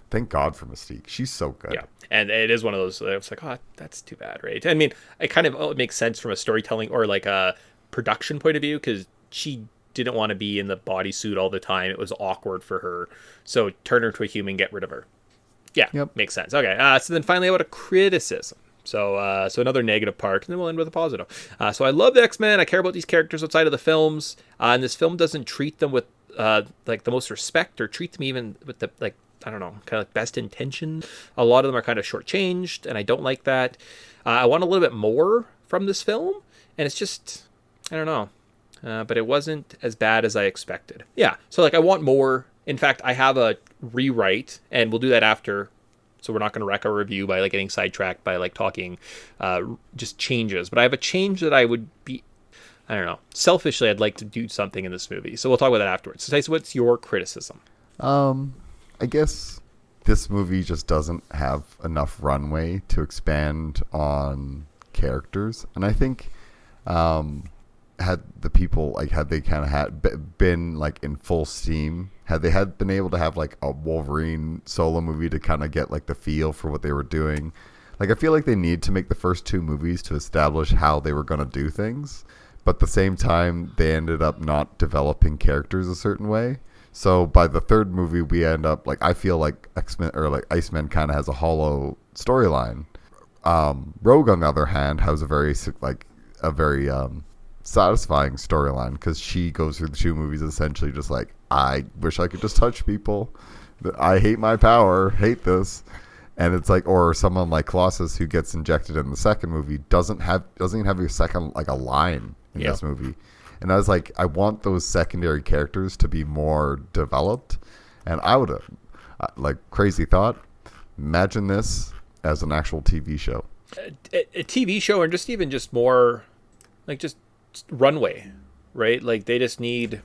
thank God for Mystique. She's so good. Yeah. And it is one of those, I was like, oh, that's too bad, right? I mean, it kind of makes sense from a storytelling or like a production point of view, because she didn't want to be in the bodysuit all the time. It was awkward for her. So turn her to a human, get rid of her. Yeah, makes sense. Okay, so then finally about a criticism. So another negative part, and then we'll end with a positive. So I love the X-Men. I care about these characters outside of the films. And this film doesn't treat them with like the most respect, or treat them even with the, like, I don't know, kind of like best intention. A lot of them are kind of shortchanged, and I don't like that. I want a little bit more from this film, and it's just, I don't know. But it wasn't as bad as I expected. Yeah, so like, I want more. In fact, I have a rewrite, and we'll do that after. So we're not going to wreck our review by like getting sidetracked by like talking just changes. But I have a change that I would be, I don't know, selfishly, I'd like to do something in this movie. So we'll talk about that afterwards. So Tyson, what's your criticism? I guess this movie just doesn't have enough runway to expand on characters. And I think had the people, like, had they kind of been like in full steam, had they been able to have like a Wolverine solo movie to kind of get like the feel for what they were doing. Like, I feel like they need to make the first two movies to establish how they were going to do things. But at the same time, they ended up not developing characters a certain way. So by the third movie, we end up like, I feel like X-Men or like Iceman kind of has a hollow storyline. Rogue, on the other hand, has a very satisfying storyline, because she goes through the two movies essentially just like, I wish I could just touch people. I hate my power. Hate this. And it's like, or someone like Colossus, who gets injected in the second movie, doesn't even have a second, like, a line in this movie. And I was like, I want those secondary characters to be more developed. And I would have, like, crazy thought, imagine this as an actual TV show. A TV show, or just more, like, just runway, right? Like, they just need,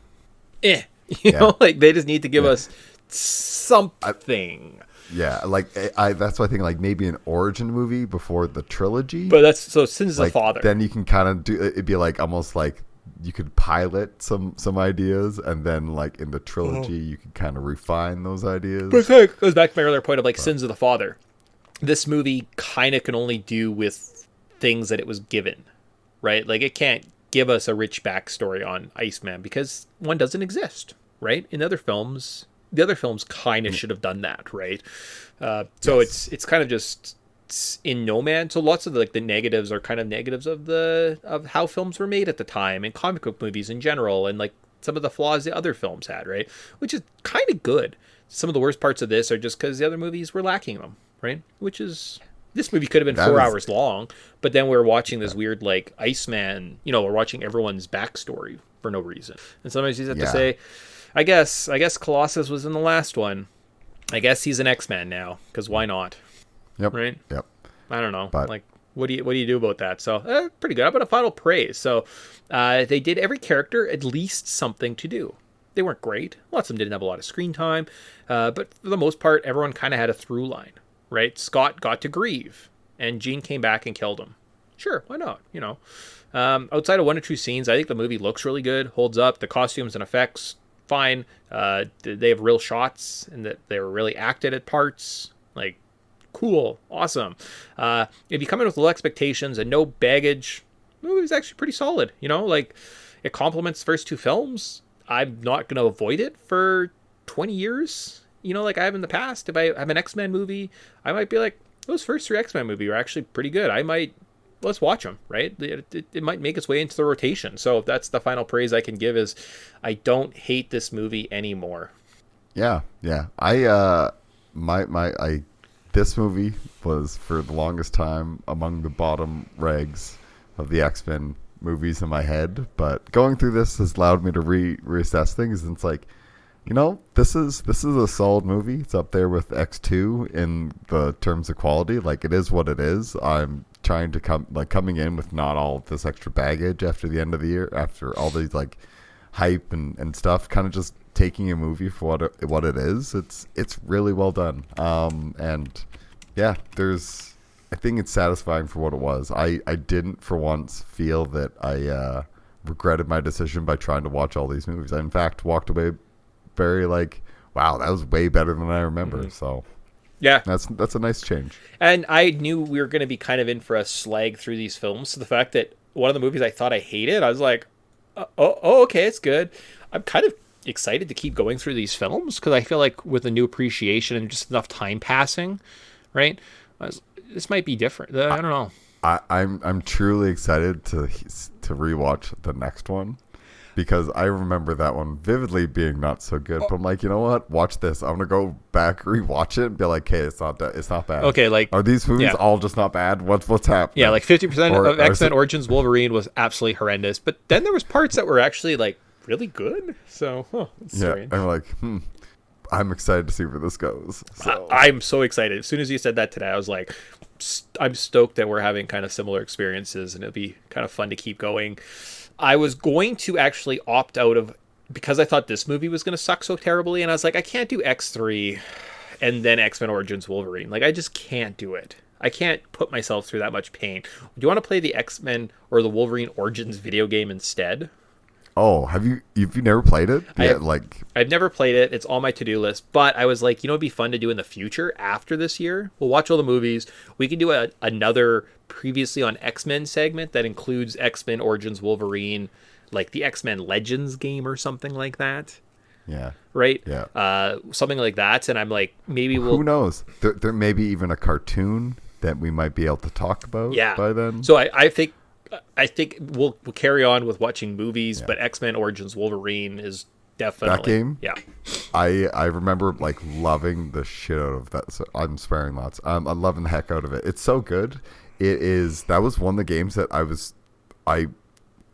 you know, like, they just need to give us something. Yeah, like, that's why I think, like, maybe an origin movie before the trilogy. But that's, so Sins of the Father. Then you can kind of do, it'd be like, almost like, you could pilot some ideas, and then like in the trilogy you could kind of refine those ideas. But it goes back to my earlier point of like Sins of the Father. This movie kind of can only do with things that it was given, right? Like, it can't give us a rich backstory on Iceman because one doesn't exist, right? In other films, the other films kind of should have done that, right? So it's kind of just in no man. So lots of the negatives are kind of negatives of how films were made at the time, and comic book movies in general, and like some of the flaws the other films had, right? Which is kind of good. Some of the worst parts of this are just because the other movies were lacking them, right? Which is, this movie could have been 4 hours long, but then we're watching this weird like Iceman, we're watching everyone's backstory for no reason. And sometimes you have to say, I guess Colossus was in the last one. I guess he's an X-Man now, because why not? Yep. Right? Yep. I don't know. But, like, what do you do about that? So, pretty good. How about a final praise? So, they did every character at least something to do. They weren't great. Lots of them didn't have a lot of screen time. But for the most part, everyone kind of had a through line, right? Scott got to grieve, and Jean came back and killed him. Sure, why not? Outside of one or two scenes, I think the movie looks really good, holds up. The costumes and effects, fine. They have real shots, and that they were really acted at parts. Like, cool, awesome. If you come in with low expectations and no baggage, the movie's actually pretty solid. Like, it complements the first two films. I'm not going to avoid it for 20 years, like I have in the past. If I have an X-Men movie, I might be like, those first three X-Men movies are actually pretty good. Let's watch them, right? It might make its way into the rotation. So that's the final praise I can give, is I don't hate this movie anymore. Yeah. This movie was for the longest time among the bottom regs of the X-Men movies in my head, but going through this has allowed me to reassess things, and it's like, this is a solid movie. It's up there with X2 in the terms of quality. Like, it is what it is. I'm trying to coming in with not all of this extra baggage after the end of the year, after all these like hype and stuff, kind of just taking a movie for what it is. It's really well done. And yeah, I think it's satisfying for what it was. I didn't for once feel that I regretted my decision by trying to watch all these movies. I in fact walked away very like, wow, that was way better than I remember. Mm-hmm. So yeah, that's a nice change. And I knew we were going to be kind of in for a slag through these films. So the fact that one of the movies I thought I hated, I was like, okay, it's good. I'm kind of excited to keep going through these films, because I feel like with a new appreciation and just enough time passing, right? This might be different. I don't know. I'm truly excited to rewatch the next one, because I remember that one vividly being not so good. But I'm like, you know what? Watch this. I'm gonna go back, rewatch it, and be like, hey, it's not bad. Okay, like, are these movies all just not bad? What's happening? Yeah, like 50% of X-Men Origins Wolverine was absolutely horrendous, but then there was parts that were actually like really good. So, it's strange. I'm like, I'm excited to see where this goes. So. I'm so excited. As soon as you said that today, I was like, I'm stoked that we're having kind of similar experiences, and it'll be kind of fun to keep going. I was going to actually opt out of, because I thought this movie was going to suck so terribly, and I was like, I can't do X3 and then X-Men Origins Wolverine. Like, I just can't do it. I can't put myself through that much pain. Do you want to play the X-Men or the Wolverine Origins video game instead? Oh, have you never played it? Yeah, I've never played it. It's on my to-do list, but I was like, it'd be fun to do in the future after this year. We'll watch all the movies. We can do another previously on X-Men segment that includes X-Men Origins Wolverine, like the X-Men Legends game or something like that. Yeah. Right? Yeah. Something like that, and I'm like, maybe Who knows? There may be even a cartoon that we might be able to talk about by then. So I think we'll carry on with watching movies, but X-Men Origins Wolverine is definitely that game. Yeah, I remember like loving the shit out of that. So I'm swearing lots. I'm loving the heck out of it. It's so good. That was one of the games that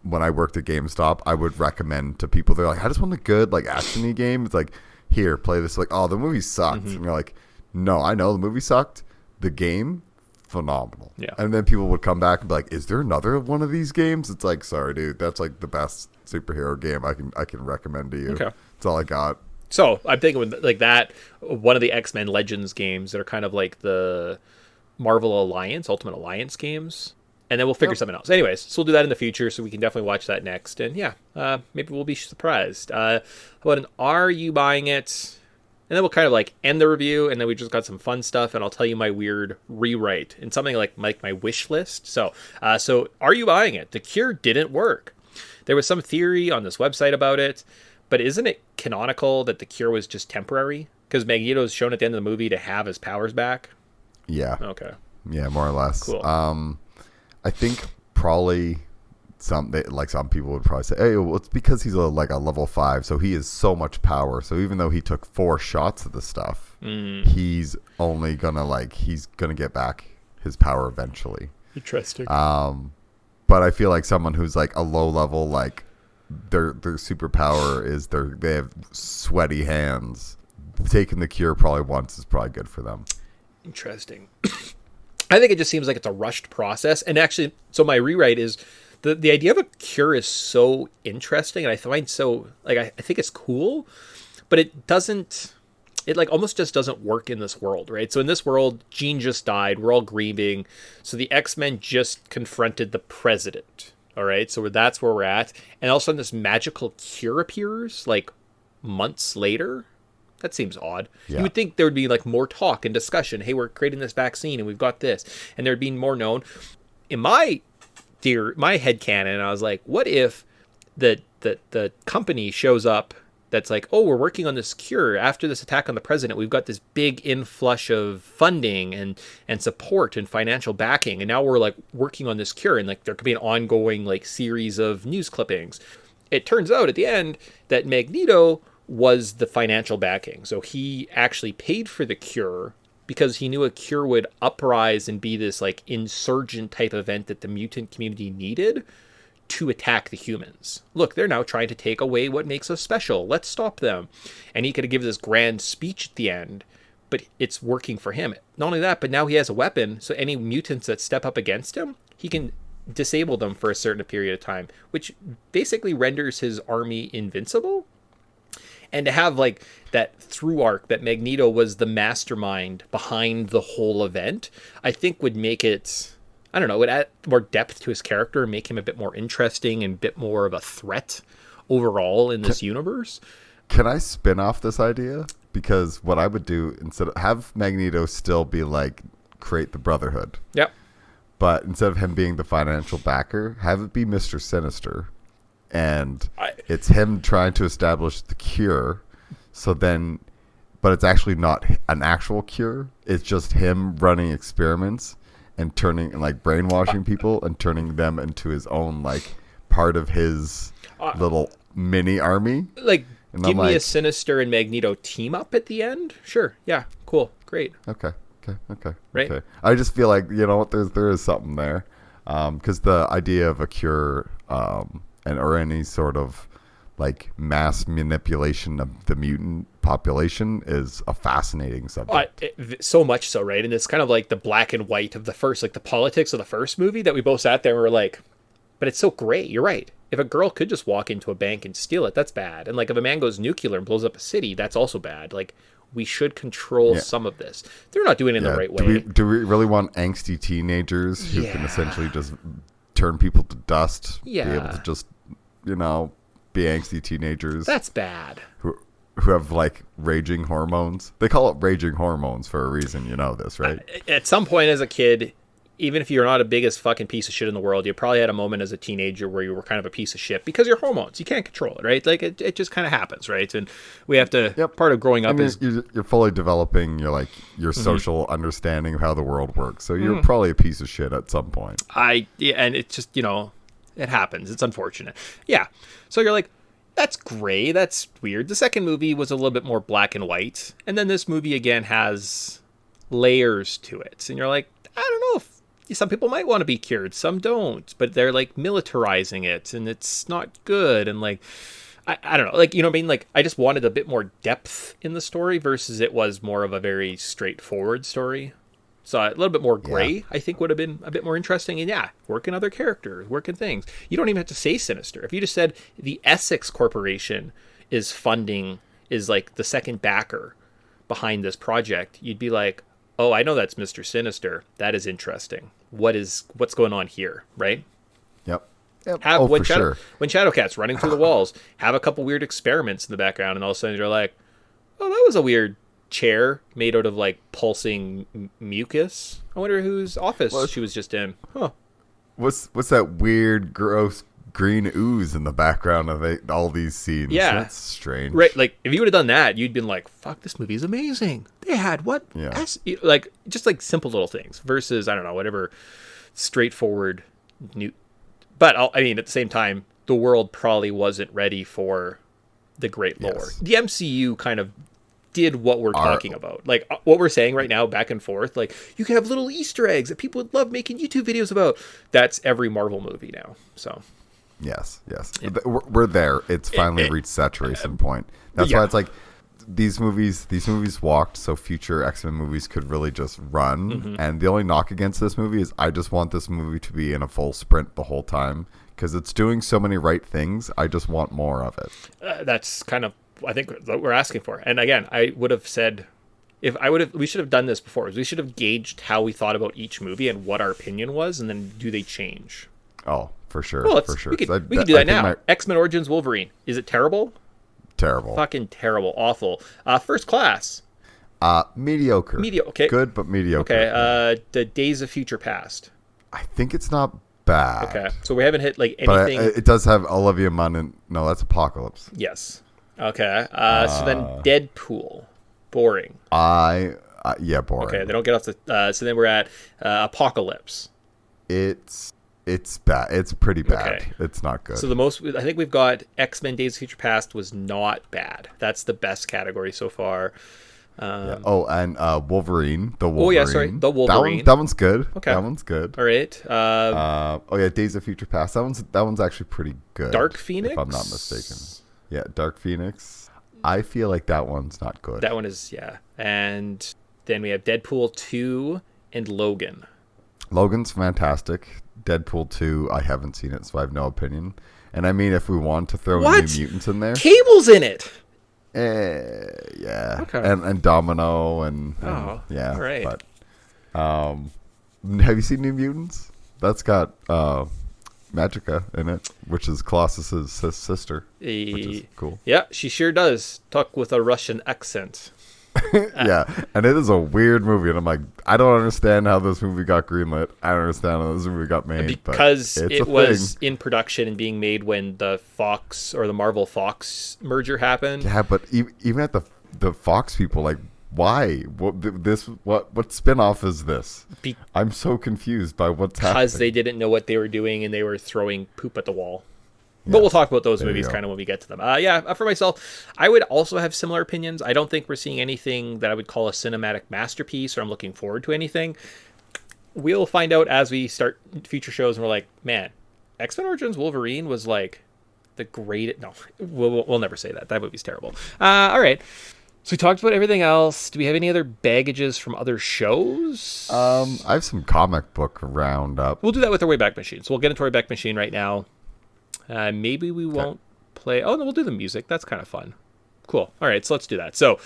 when I worked at GameStop, I would recommend to people. They're like, I just want a good like action-y game. It's like, here, play this. Like, oh, the movie sucked. Mm-hmm. And you're like, no, I know the movie sucked. The game, phenomenal. Yeah. And then people would come back and be like, is there another one of these games? It's like, sorry, dude, that's like the best superhero game I can recommend to you. Okay. That's all I got. So I'm thinking with like that, one of the X-Men Legends games that are kind of like the Marvel Alliance, Ultimate Alliance games. And then we'll figure something else. Anyways, so we'll do that in the future, so we can definitely watch that next. And maybe we'll be surprised. How about an Are You Buying It? And then we'll kind of like end the review, and then we just got some fun stuff, and I'll tell you my weird rewrite and something like my wish list. So Are You Buying It? The cure didn't work. There was some theory on this website about it, But isn't it canonical that the cure was just temporary? Because Magneto's shown at the end of the movie to have his powers back. Yeah. Okay. Yeah, more or less. Cool. I think probably some people would probably say, "Hey, well, it's because he's a level 5, so he has so much power. So even though he took 4 shots of the stuff, he's only gonna he's gonna get back his power eventually." Interesting. But I feel like someone who's a low level, their superpower is they have sweaty hands. Taking the cure probably once is probably good for them. Interesting. I think it just seems like it's a rushed process. And actually, so my rewrite is the idea of a cure is so interesting, and I find so I think it's cool, but it doesn't. It almost just doesn't work in this world, right? So in this world, Jean just died. We're all grieving. So the X-Men just confronted the president. All right, so that's where we're at. And all of a sudden, this magical cure appears months later. That seems odd. Yeah. You would think there would be more talk and discussion. Hey, we're creating this vaccine and we've got this, and there'd be more known. In my headcanon, I was like, what if the company shows up that's oh, we're working on this cure. After this attack on the president, we've got this big inflush of funding and support and financial backing, and now we're working on this cure, and there could be an ongoing series of news clippings. It turns out at the end that Magneto was the financial backing. So he actually paid for the cure because he knew a cure would uprise and be this insurgent type event that the mutant community needed to attack the humans. Look, they're now trying to take away what makes us special. Let's stop them. And he could give this grand speech at the end, but it's working for him. Not only that, but now he has a weapon, so any mutants that step up against him, he can disable them for a certain period of time, which basically renders his army invincible. And to have that through arc that Magneto was the mastermind behind the whole event, I think would make it, I don't know, would add more depth to his character and make him a bit more interesting and a bit more of a threat overall in this universe. Can I spin off this idea? Because what I would do, instead of have Magneto still be create the Brotherhood. Yep. But instead of him being the financial backer, have it be Mr. Sinister. And it's him trying to establish the cure. So then, but it's actually not an actual cure. It's just him running experiments and turning brainwashing people and turning them into his own part of his little mini army. Give me a Sinister and Magneto team up at the end. Sure. Yeah. Cool. Great. Okay. Right. Okay. I just feel there is something there, because the idea of a cure, or any sort of mass manipulation of the mutant population is a fascinating subject. So much so, right? And it's kind of the black and white of the first, the politics of the first movie that we both sat there and were but it's so great. You're right. If a girl could just walk into a bank and steal it, that's bad. And if a man goes nuclear and blows up a city, that's also bad. We should control some of this. They're not doing it in the right way. Do we really want angsty teenagers who can essentially just turn people to dust? Yeah. Be able to just, be angsty teenagers. That's bad. Who have raging hormones. They call it raging hormones for a reason. You know this, right? At some point as a kid, even if you're not a biggest fucking piece of shit in the world, you probably had a moment as a teenager where you were kind of a piece of shit because your hormones. You can't control it, right? It just kind of happens, right? And we have to. Yep. Part of growing up is you're fully developing your social understanding of how the world works. So you're probably a piece of shit at some point. And it's just it happens. It's unfortunate. Yeah. So you're that's gray. That's weird. The second movie was a little bit more black and white, and then this movie again has layers to it, and you're I don't know if. Some people might want to be cured, some don't, but they're militarizing it, and it's not good. And I don't know, you know what I mean? I just wanted a bit more depth in the story versus it was more of a very straightforward story. So a little bit more gray, I think, would have been a bit more interesting. And working other characters, working things. You don't even have to say Sinister. If you just said the Essex Corporation is the second backer behind this project, you'd be oh, I know that's Mr. Sinister. That is interesting. What's going on here, right? Yep. When Shadowcat's running through the walls, have a couple weird experiments in the background, and all of a sudden you're oh, that was a weird chair made out of pulsing mucus. I wonder whose office she was just in. Huh. What's that weird, gross green ooze in the background of all these scenes. Yeah. That's strange. Right, like if you would have done that, you'd been like, "Fuck, this movie is amazing." They had what? Yeah. Like just like simple little things versus I don't know whatever straightforward new. But I mean, at the same time, the world probably wasn't ready for the great lore. Yes. The MCU kind of did what we're talking about, like what we're saying right now, back and forth. Like you can have little Easter eggs that people would love making YouTube videos about. That's every Marvel movie now. So. Yes. We're there. It's finally reached saturation point. That's yeah. why it's like these movies walked so future X-Men movies could really just run. Mm-hmm. And the only knock against this movie is I just want this movie to be in a full sprint the whole time because it's doing so many right things. I just want more of it. That's kind of, I think, what we're asking for. And again, I would have said, we should have done this before. We should have gauged how we thought about each movie and what our opinion was, and then do they change? Oh, for sure. Well, for sure. we could do that now. X-Men Origins Wolverine. Is it terrible? Terrible. Fucking terrible. Awful. First Class. Mediocre. Okay. Good, but mediocre. Okay. The Days of Future Past. I think it's not bad. Okay. So we haven't hit like But anything. it does have Olivia Munn and no, that's Apocalypse. Yes. Okay. So then Deadpool. Boring. Yeah, boring. Okay. They don't get off the. So then we're at Apocalypse. It's bad. It's pretty bad. Okay. It's not good. So the most, I think we've got X-Men Days of Future Past was not bad. That's the best category so far. Yeah. Oh, and Wolverine. The Wolverine. Oh, yeah, sorry. The Wolverine. That one's good. Okay. That one's good. All right. Oh, yeah, Days of Future Past. That one's actually pretty good. Dark Phoenix? If I'm not mistaken. Yeah, Dark Phoenix. I feel like that one's not good. That one is, yeah. And then we have Deadpool 2 and Logan. Logan's fantastic. Deadpool 2, I haven't seen it, so I have no opinion. And I mean, if we want to throw What? New Mutants in there. Cable's in it! Yeah. Okay. And Domino and Oh, yeah. all right. But have you seen New Mutants? That's got Magica in it, which is Colossus's sister, which is cool. Yeah, she sure does. Talk with a Russian accent. Yeah, and it is a weird movie, and I'm like, I don't understand how this movie got greenlit. I don't understand how this movie got made. Because but it was in production and being made when the Fox or the Marvel Fox merger happened. Yeah, but even at the Fox people, like, why? What spin-off is this? I'm so confused by what's happening. Because they didn't know what they were doing and they were throwing poop at the wall. But we'll talk about those movies kind of when we get to them. For myself, I would also have similar opinions. I don't think we're seeing anything that I would call a cinematic masterpiece or I'm looking forward to anything. We'll find out as we start future shows and we're like, man, X-Men Origins Wolverine was like the great... No, we'll never say that. That movie's terrible. All right. So we talked about everything else. Do we have any other baggages from other shows? I have some comic book roundup. We'll do that with our Wayback Machine. So we'll get into our Wayback Machine right now. Maybe we won't play... Oh, no, we'll do the music. That's kind of fun. Cool. All right, so let's do that. So,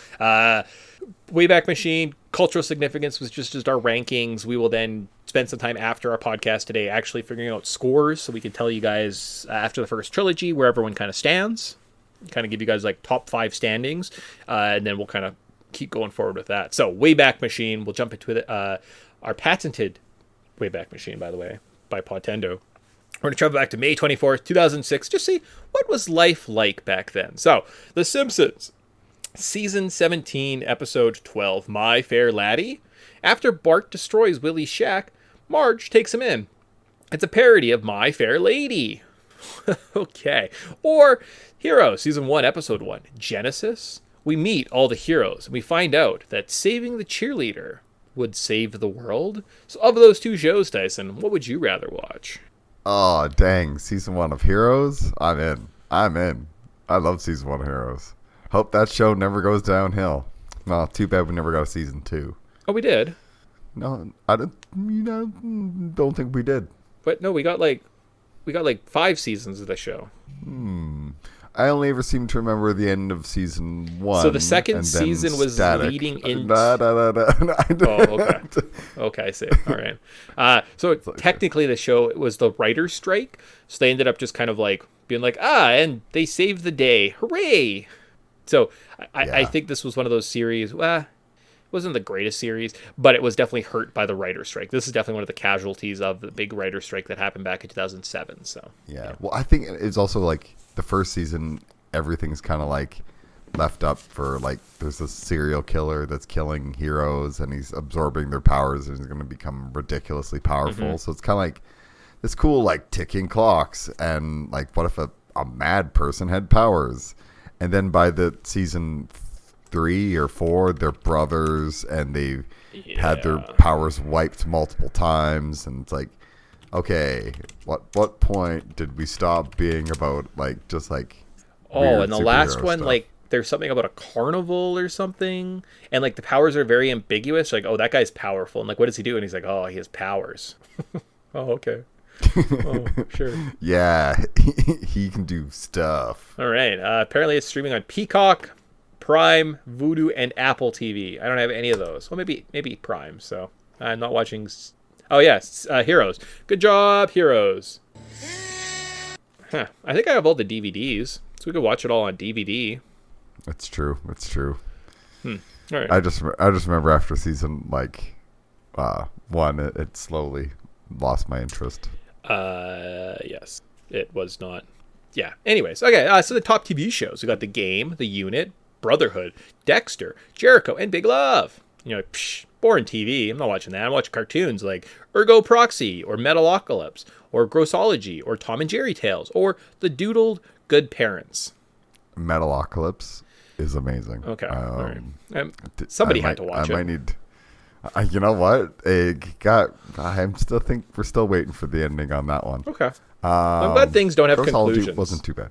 Wayback Machine, cultural significance was just our rankings. We will then spend some time after our podcast today actually figuring out scores so we can tell you guys after the first trilogy where everyone kind of stands. Kind of give you guys like top 5 standings. And then we'll kind of keep going forward with that. So, Wayback Machine, we'll jump into it. Our patented Wayback Machine, by the way, by Podtendo. We're going to travel back to May 24th, 2006, just see what was life like back then. So, The Simpsons, Season 17, Episode 12, My Fair Laddie. After Bart destroys Willie's shack, Marge takes him in. It's a parody of My Fair Lady. Okay. Or Heroes, Season 1, Episode 1, Genesis. We meet all the heroes, and we find out that saving the cheerleader would save the world. So, of those two shows, Tyson, what would you rather watch? Oh, dang. Season 1 of Heroes? I'm in. I love Season 1 of Heroes. Hope that show never goes downhill. Well, too bad we never got a Season 2. Oh, we did? No, I don't think we did. But no, we got like 5 seasons of the show. I only ever seem to remember the end of Season 1. So the second season was leading into... Oh, okay. Okay, I see. All right. So technically the show, it was the writer's strike. So they ended up just kind of like being like, and they saved the day. Hooray! So I think this was one of those series, wasn't the greatest series, but it was definitely hurt by the writer's strike. This is definitely one of the casualties of the big writer's strike that happened back in 2007. So yeah. Well, I think it's also like the first season, everything's kind of like left up for like there's a serial killer that's killing heroes and he's absorbing their powers and he's going to become ridiculously powerful. So it's kind of like this cool like ticking clocks and like what if a mad person had powers? And then by the season 3 or 4, they're brothers and they've had their powers wiped multiple times, and it's like, okay, what point did we stop being about like just like and the last superhero one stuff? like there's something about a carnival or something, and like the powers are very ambiguous, like, oh, that guy's powerful, and like, what does he do? And he's like, oh, he has powers. Oh, okay. Oh, sure. Yeah, he can do stuff. All right. Apparently it's streaming on Peacock, Prime, Vudu, and Apple TV. I don't have any of those. Well, maybe Prime, so I'm not watching. Oh, yes, Heroes. Good job, Heroes. Huh. I think I have all the DVDs, so we could watch it all on DVD. It's true. All right. I just remember after season like 1, it slowly lost my interest. Yes, it was not. Yeah. Anyways, okay. So the top TV shows: we got The Game, The Unit, Brotherhood, Dexter, Jericho, and Big Love. You know, boring TV. I'm not watching that. I'm watching cartoons like Ergo Proxy or Metalocalypse or Grossology or Tom and Jerry Tales or The Doodled Good Parents. Metalocalypse is amazing. Okay. All right. Somebody had to watch it. I might need. You know what? I'm still think we're still waiting for the ending on that one. Okay. I'm glad things don't have conclusions. Wasn't too bad.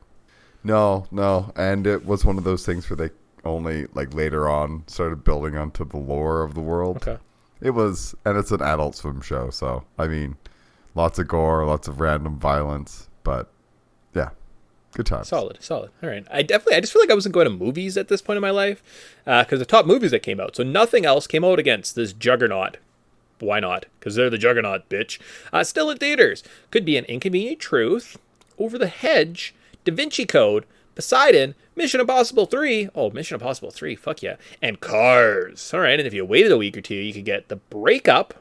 No, and it was one of those things where they only like later on started building onto the lore of the world. Okay. It was, and it's an Adult Swim show, so I mean, lots of gore, lots of random violence, but yeah, good times. Solid. All right. I just feel like I wasn't going to movies at this point in my life because the top movies that came out. So nothing else came out against this juggernaut. Why not? Because they're the juggernaut, bitch. Still in theaters. Could be An Inconvenient Truth, Over the Hedge, Da Vinci Code, Poseidon, Mission Impossible 3. Oh, Mission Impossible 3. Fuck yeah. And Cars. All right. And if you waited a week or two, you could get The Breakup,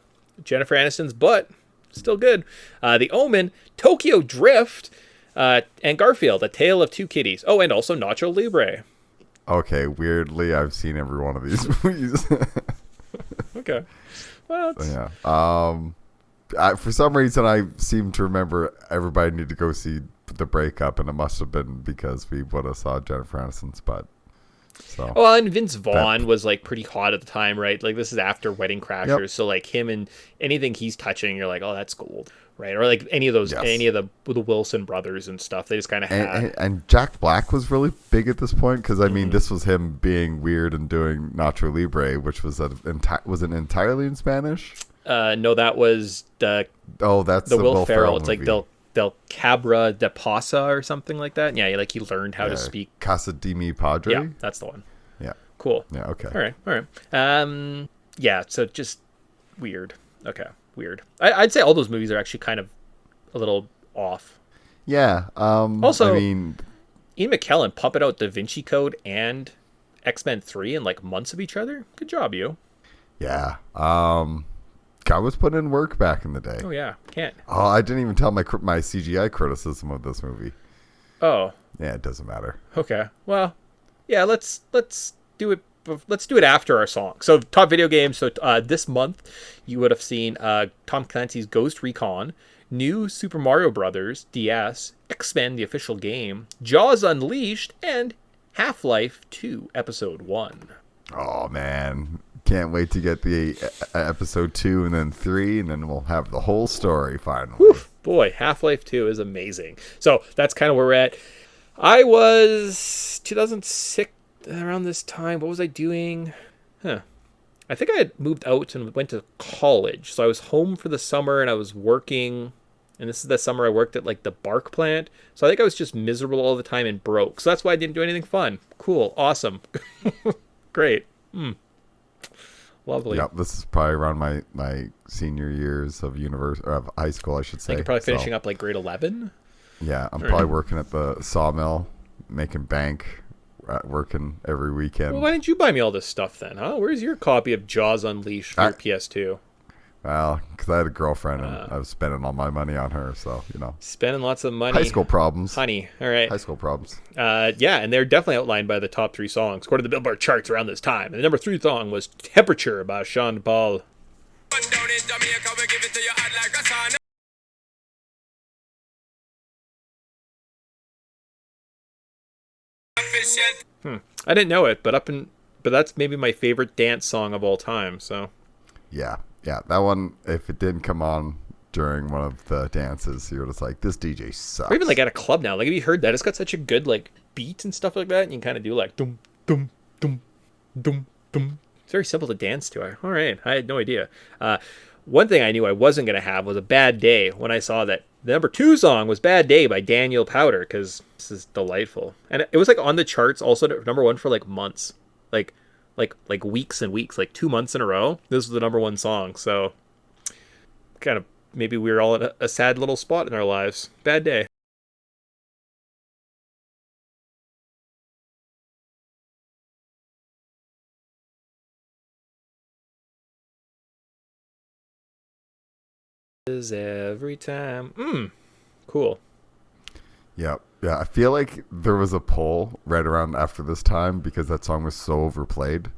Jennifer Aniston's butt. Still good. The Omen, Tokyo Drift, and Garfield, A Tale of Two Kitties. Oh, and also Nacho Libre. Okay, weirdly, I've seen every one of these movies. Okay. Well, yeah. For some reason, I seem to remember everybody needed to go see The Breakup, and it must have been because we would have saw Jennifer Aniston's butt. So. Well, and Vince Vaughn was like pretty hot at the time, right? Like this is after Wedding Crashers, Yep. so like him and anything he's touching, you're like, oh, that's gold, right? Or like any of those, Yes. any of the Wilson brothers and stuff. They just kind of had. And Jack Black was really big at this point because I mean, this was him being weird and doing Nacho Libre, which was was it entirely in Spanish? No, that was That's the Will Ferrell. It's movie. like Del Cabra de Pasa or something like that. Yeah, like he learned how to speak. Casa de mi Padre. Yeah, that's the one. Yeah. Cool. Yeah. Okay. All right. Yeah. So just weird. Okay. Weird. I'd say all those movies are actually kind of a little off. Yeah. Also, I mean, Ian McKellen pumping out Da Vinci Code and X-Men 3 in like months of each other. Good job, you. yeah. I was putting in work back in the day. Oh yeah. Can't. Oh, I didn't even tell my CGI criticism of this movie. Oh. Yeah, it doesn't matter. Okay. Well, yeah. Let's do it. Let's do it after our song. So top video games. So this month you would have seen Tom Clancy's Ghost Recon, New Super Mario Brothers DS, X-Men the official game, Jaws Unleashed, and Half-Life 2 Episode 1. Oh man, can't wait to get the episode 2 and then 3, and then we'll have the whole story finally. Whew, boy, Half-Life 2 is amazing. So that's kind of where we're at. I was 2006 around this time. What was I doing? I think I had moved out and went to college. So I was home for the summer and I was working. And this is the summer I worked at like the bark plant. So I think I was just miserable all the time and broke. So that's why I didn't do anything fun. Cool. Awesome. Great. Lovely. Yep, this is probably around my senior years of high school, I should say. I think you're probably finishing up like grade 11. Yeah, I'm probably working at the sawmill, making bank, working every weekend. Well, why didn't you buy me all this stuff then, huh? Where's your copy of Jaws Unleashed for your PS2? Well, because I had a girlfriend and I was spending all my money on her, so Spending lots of money. High school problems, honey. All right. High school problems. Yeah, and they're definitely outlined by the top 3 songs according to the Billboard charts around this time. And the number 3 song was "Temperature" by Sean Paul. I didn't know it, but that's maybe my favorite dance song of all time. So yeah, that one. If it didn't come on during one of the dances, you're just like, this DJ sucks. Or even like at a club now. Like, have you heard that? It's got such a good like beat and stuff like that, and you kind of do like dum dum dum dum dum. It's very simple to dance to. All right, I had no idea. One thing I knew I wasn't going to have was a bad day when I saw that the number 2 song was "Bad Day" by Daniel Powder, because this is delightful. And it was like on the charts also number 1 for like months, like weeks and weeks, like 2 months in a row. This was the number 1 song. So kind of maybe we were all at a sad little spot in our lives. Bad day. Every time. Cool. Yeah. I feel like there was a poll right around after this time because that song was so overplayed.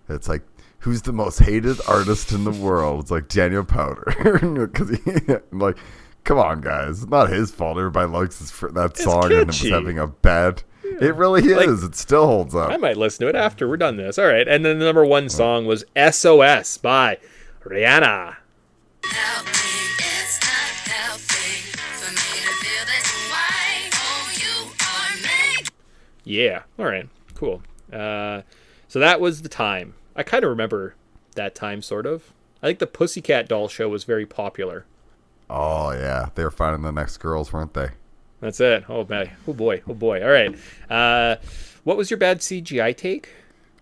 It's like, who's the most hated artist in the world? It's like Daniel Powder. Because I'm like, come on, guys. It's not his fault. Everybody likes that song and it was having a bad... It really is. It still holds up. I might listen to it after we're done this. All right. And then the number 1 song was "SOS" by Rihanna. Help me, it's not helping for me to feel this way. Oh, you are me. Yeah. All right. Cool. So that was the time. I kind of remember that time, sort of. I think the Pussycat Doll show was very popular. Oh, yeah. They were finding the next girls, weren't they? That's it. Oh, man. Oh, boy. Oh, boy. All right. What was your bad CGI take?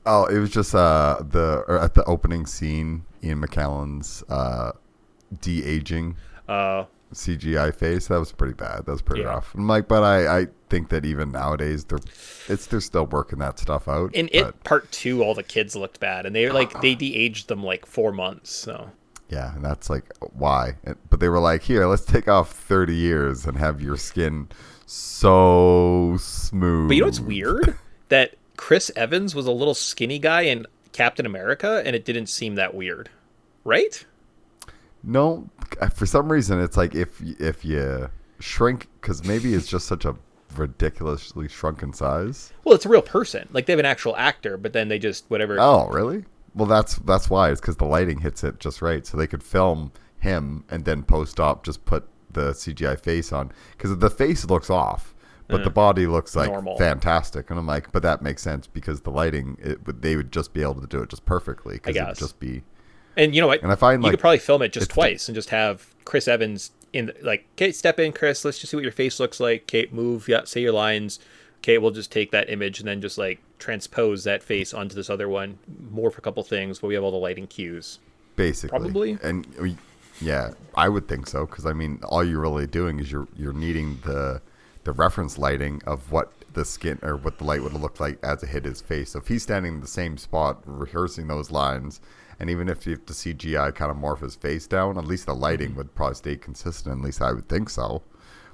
Oh, it was just at the opening scene, Ian McKellen's de-aging CGI face. That was pretty bad. That was pretty rough. I'm like, but I think that even nowadays they're still working that stuff out. In Part 2, all the kids looked bad, and they de-aged them like 4 months. So yeah, and that's like why. But they were like, here, let's take off 30 years and have your skin so smooth. But you know what's weird? That Chris Evans was a little skinny guy in Captain America, and it didn't seem that weird, right? No, for some reason it's like if you shrink, because maybe it's just such a ridiculously shrunken size. Well, it's a real person. Like, they have an actual actor, but then they just whatever. Oh, really? Well, that's why. It's because the lighting hits it just right, so they could film him and then post-op just put the CGI face on, because the face looks off, but the body looks like normal. Fantastic. And I'm like, but that makes sense because the lighting, they would just be able to do it just perfectly, because it would just be. And you know what? And I find you could probably film it just twice and just have Chris Evans in, like, okay, step in, Chris. Let's just see what your face looks like. Okay, move. Yeah, say your lines. Okay, we'll just take that image and then just like transpose that face onto this other one. Morph a couple things, but we have all the lighting cues. Basically, probably. And yeah, I would think so, because I mean, all you're really doing is you're needing the reference lighting of what the skin or what the light would look like as it hit his face. So if he's standing in the same spot rehearsing those lines. And even if you have to CGI kind of morph his face down, at least the lighting would probably stay consistent. At least I would think so.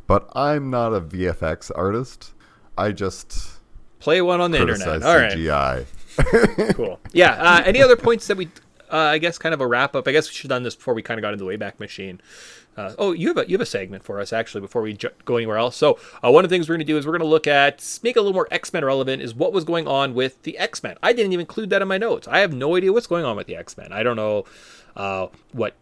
But I'm not a VFX artist. I just play one on the internet. All right. CGI. Cool. Yeah. Any other points that we, I guess, kind of a wrap up? I guess we should have done this before we kind of got into the Wayback Machine. You have a segment for us, actually, before we go anywhere else. So one of the things we're going to do is we're going to look at, make it a little more X-Men relevant, is what was going on with the X-Men. I didn't even include that in my notes. I have no idea what's going on with the X-Men. I don't know what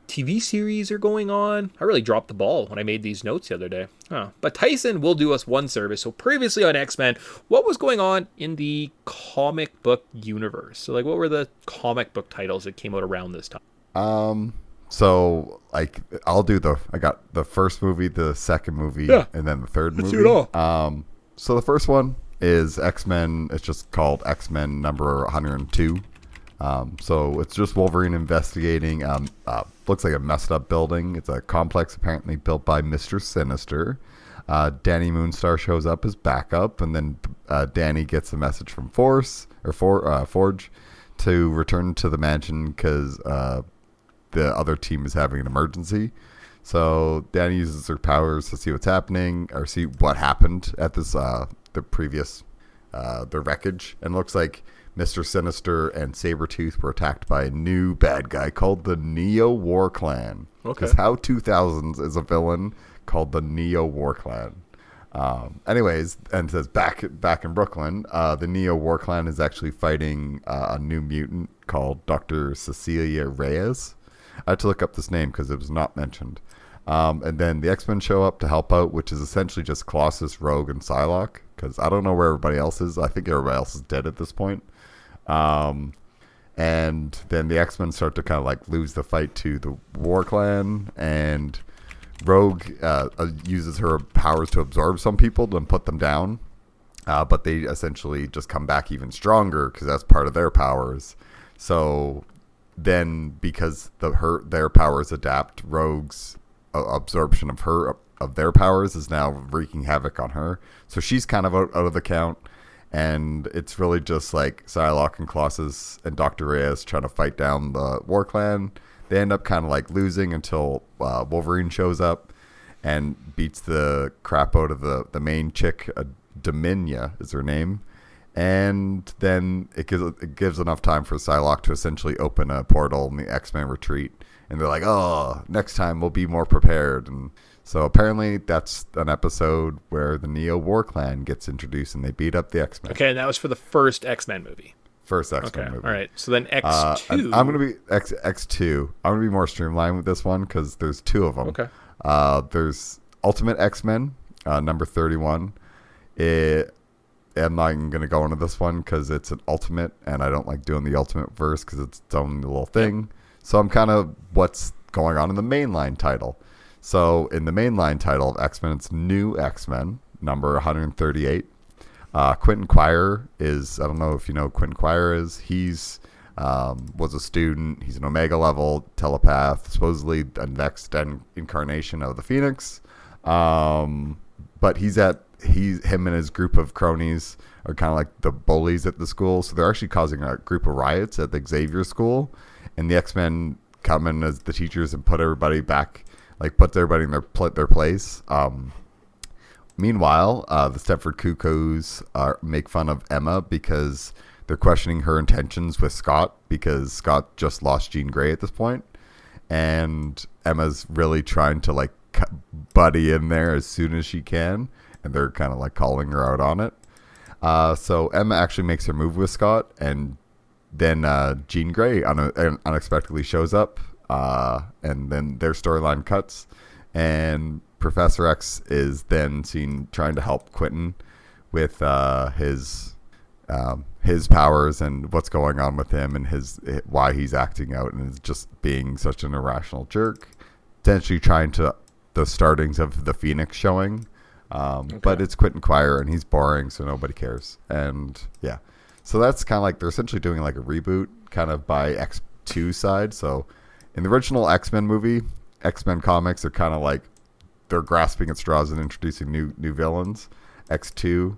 TV series are going on. I really dropped the ball when I made these notes the other day. But Tyson will do us one service. So previously on X-Men, what was going on in the comic book universe? So like, what were the comic book titles that came out around this time? So, like, I got the first movie, the second movie, and then the third movie. Let's do it all. So the first one is X-Men. It's just called X-Men number 102. So it's just Wolverine investigating. Looks like a messed up building. It's a complex apparently built by Mr. Sinister. Danny Moonstar shows up as backup, and then Danny gets a message from Forge to return to the mansion because the other team is having an emergency. So Danny uses her powers to see what's happening, or see what happened at this the previous the wreckage, and looks like Mr. Sinister and Sabretooth were attacked by a new bad guy called the Neo War Clan. Okay. Because how 2000s is a villain called the Neo War Clan. Anyways, and it says back in Brooklyn, the Neo War Clan is actually fighting a new mutant called Dr. Cecilia Reyes. I had to look up this name because it was not mentioned. And then the X-Men show up to help out, which is essentially just Colossus, Rogue, and Psylocke. Because I don't know where everybody else is. I think everybody else is dead at this point. And then the X-Men start to kind of like lose the fight to the War Clan, and Rogue uses her powers to absorb some people and put them down, but they essentially just come back even stronger because that's part of their powers. So then, because their powers adapt, Rogue's absorption of their powers is now wreaking havoc on her. So she's kind of out of the count. And it's really just like Psylocke and Colossus and Dr. Reyes trying to fight down the War Clan. They end up kind of like losing until Wolverine shows up and beats the crap out of the main chick. Dominia is her name. And then it gives enough time for Psylocke to essentially open a portal and the X-Men retreat. And they're like, oh, next time we'll be more prepared. And so apparently that's an episode where the Neo War Clan gets introduced and they beat up the X-Men. Okay, and that was for the first X-Men movie. First X-Men okay, movie. All right, so then X2. I'm going to be X2. I'm going to be more streamlined with this one because there's two of them. Okay. There's Ultimate X-Men, number 31. I'm not even going to go into this one because it's an ultimate, and I don't like doing the ultimate verse because it's its own little thing. So I'm kind of what's going on in the mainline title. So in the mainline title of X-Men, it's New X-Men, number 138. Quentin Quire is, I don't know if you know who Quentin Quire is. He's was a student. He's an Omega level telepath, supposedly the next incarnation of the Phoenix. But him and his group of cronies are kind of like the bullies at the school. So they're actually causing a group of riots at the Xavier school. And the X-Men come in as the teachers and put everybody back, like put everybody in their place. Meanwhile, the Stepford Cuckoos make fun of Emma because they're questioning her intentions with Scott, because Scott just lost Jean Grey at this point. And Emma's really trying to like buddy in there as soon as she can. And they're kind of like calling her out on it. So Emma actually makes her move with Scott, and then Jean Grey unexpectedly shows up, and then their storyline cuts, and Professor X is then seen trying to help Quentin with his powers and what's going on with him and why he's acting out and is just being such an irrational jerk. Essentially trying to the startings of the Phoenix showing, but it's Quentin Quire and he's boring, so nobody cares. And yeah. So that's kind of like they're essentially doing like a reboot kind of by X2 side. So in the original X-Men movie, X-Men comics are kind of like they're grasping at straws and introducing new villains. X2,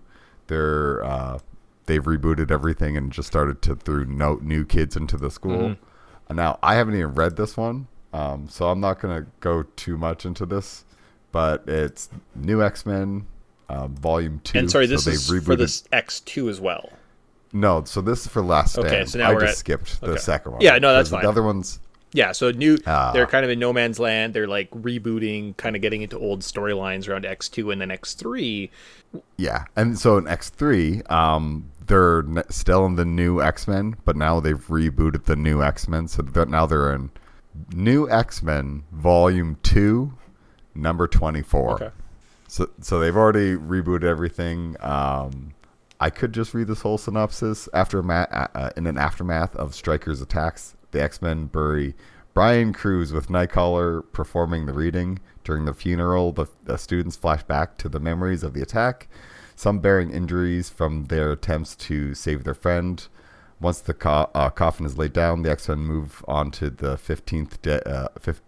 they've rebooted everything and just started to throw new kids into the school. Mm-hmm. Now I haven't even read this one, so I'm not going to go too much into this. But it's New X-Men, Volume 2. And sorry, this so is for this X2 as well. No, so this is for Last Stand. Okay, so now I just skipped the second one. Yeah, no, that's fine. The other ones... Yeah, so they're kind of in no man's land. They're like rebooting, kind of getting into old storylines around X2 and then X3. Yeah, and so in X3, they're still in the New X-Men, but now they've rebooted the New X-Men. So now they're in New X-Men Volume 2, number 24. Okay. So they've already rebooted everything. I could just read this whole synopsis. In an aftermath of Stryker's attacks, the X-Men bury Brian Cruz with Nightcrawler performing the reading. During the funeral, the students flash back to the memories of the attack, some bearing injuries from their attempts to save their friend. Once the coffin is laid down, the X-Men move on to the 15th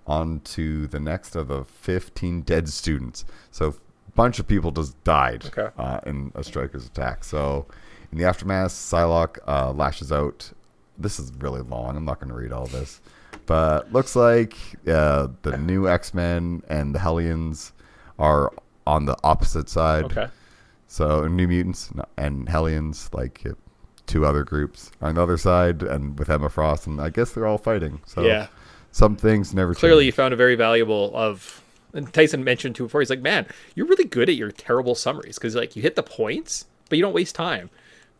on to the next of the 15 dead students. So bunch of people just died Okay. in a striker's attack. So in the aftermath, Psylocke lashes out. This is really long. I'm not going to read all this. But looks like the new X-Men and the Hellions are on the opposite side. Okay. So New Mutants and Hellions, like two other groups, are on the other side, and with Emma Frost, and I guess they're all fighting. So Yeah. some things never Clearly, you change. found a very valuable of. And Tyson mentioned too before. He's like, "Man, you're really good at your terrible summaries because like you hit the points, but you don't waste time."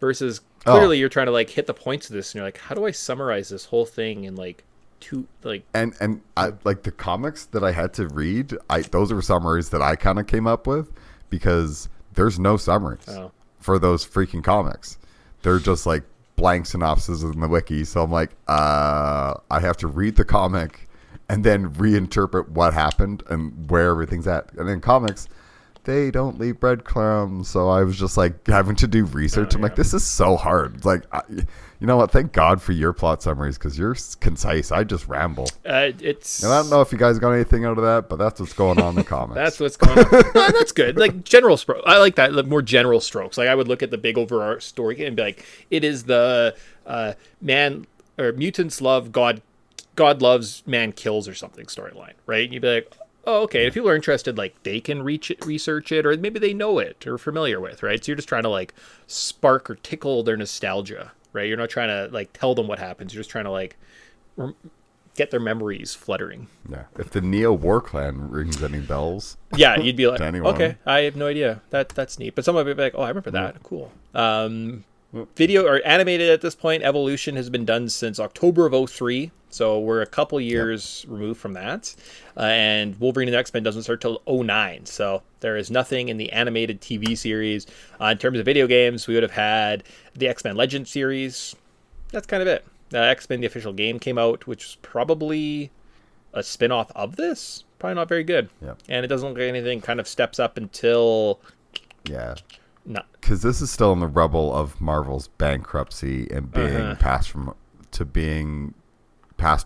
Versus clearly, you're trying to like hit the points of this, and you're like, "How do I summarize this whole thing in like two like?" And I, like the comics that I had to read, those were summaries that I kind of came up with because there's no summaries for those freaking comics. They're just like blank synopses in the wiki. So I'm like, I have to read the comic and then reinterpret what happened and where everything's at. And in comics, they don't leave breadcrumbs. So I was just like having to do research. I'm like, this is so hard. It's like, you know what? Thank God for your plot summaries because you're concise. I just ramble. It's. And I don't know if you guys got anything out of that, but that's what's going on in the comics. That's what's going on. That's good. Like general strokes. I like that. Like more general strokes. Like I would look at the big overall story and be like, it is the man or mutants love God. God loves, man kills, or something storyline, right? And you'd be like, oh, okay. If people are interested, like they can research it, or maybe they know it or familiar with, right? So you're just trying to like spark or tickle their nostalgia, right? You're not trying to like tell them what happens. You're just trying to like get their memories fluttering. Yeah. If the Neo War Clan rings any bells, Yeah, you'd be like, To anyone. okay, I have no idea. That's neat. But someone would be like, oh, I remember that. Cool. Video or animated at this point, Evolution has been done since October of 03. So we're a couple years removed from that. And Wolverine and X-Men doesn't start till 09. So there is nothing in the animated TV series. In terms of video games, we would have had the X-Men Legend series. That's kind of it. X-Men, the official game, came out, which was probably a spin-off of this. Probably not very good. Yep. And it doesn't look like anything kind of steps up until... yeah. No. Because this is still in the rubble of Marvel's bankruptcy and being passed